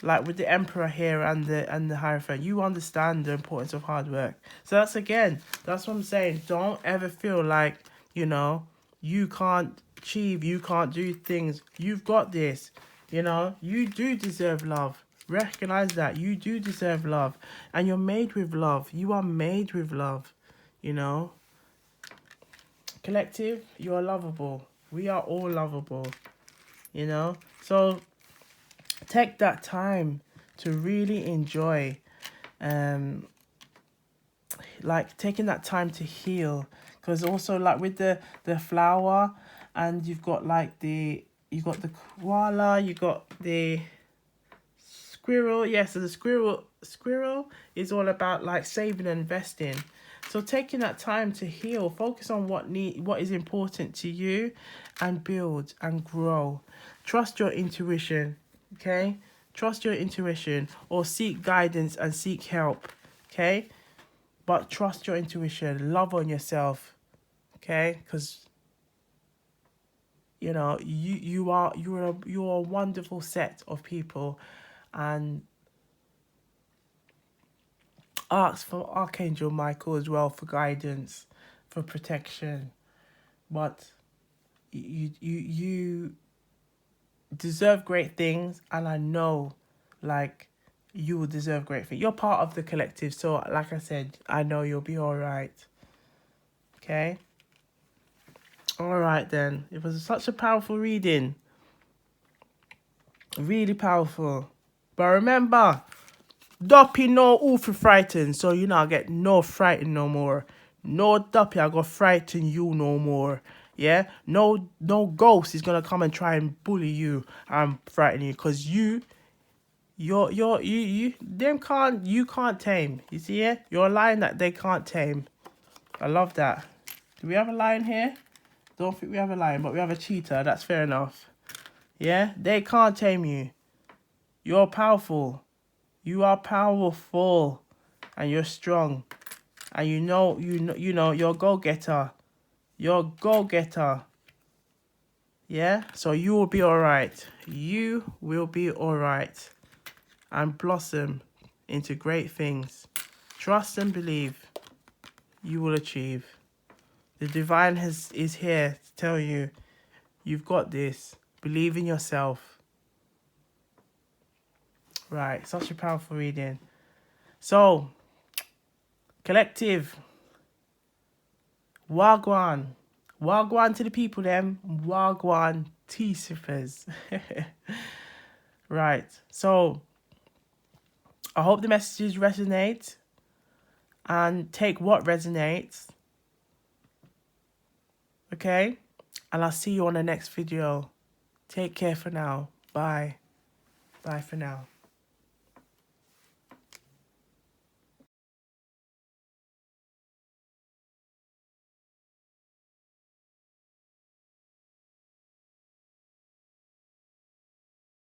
Like with the Emperor here and the Hierophant, you understand the importance of hard work. So that's what I'm saying. Don't ever feel like, you know, you can't achieve, you can't do things. You've got this, you know? You do deserve love. Recognize that. You do deserve love. And you're made with love. You are made with love, you know? Collective, you are lovable. We are all lovable, you know. So take that time to really enjoy, like taking that time to heal. Because also like with the flower, and you've got like the koala, you got the squirrel. Yes, so the squirrel is all about like saving and investing. So taking that time to heal, focus on what is important to you, and build and grow. Trust your intuition, okay? Trust your intuition, or seek guidance and seek help, okay? But trust your intuition. Love on yourself, okay? Because you know you're a wonderful set of people, and ask for Archangel Michael as well for guidance, for protection. But you deserve great things, and I know, like, you will deserve great things. You're part of the collective, so like I said, I know you'll be all right. Okay. All right then. It was such a powerful reading. Really powerful. But remember, Duppy no who for frightened, so you not get no frightened no more. No Duppy I go frighten you no more. Yeah? No ghost is gonna come and try and bully you and frighten you, because you them can't tame. You see it? You're a lion that they can't tame. I love that. Do we have a lion here? Don't think we have a lion, but we have a cheetah. That's fair enough. Yeah? They can't tame you. You're powerful. You are powerful, and you're strong, and you know you're a go-getter. You're a go-getter. Yeah? So you will be all right. You will be all right, and blossom into great things. Trust and believe. You will achieve. The divine is here to tell you, you've got this. Believe in yourself. Right, such a powerful reading. So, collective, wagwan. Wagwan to the people, them. Wagwan tea sippers. Right, so I hope the messages resonate, and take what resonates. Okay? And I'll see you on the next video. Take care for now. Bye. Bye for now.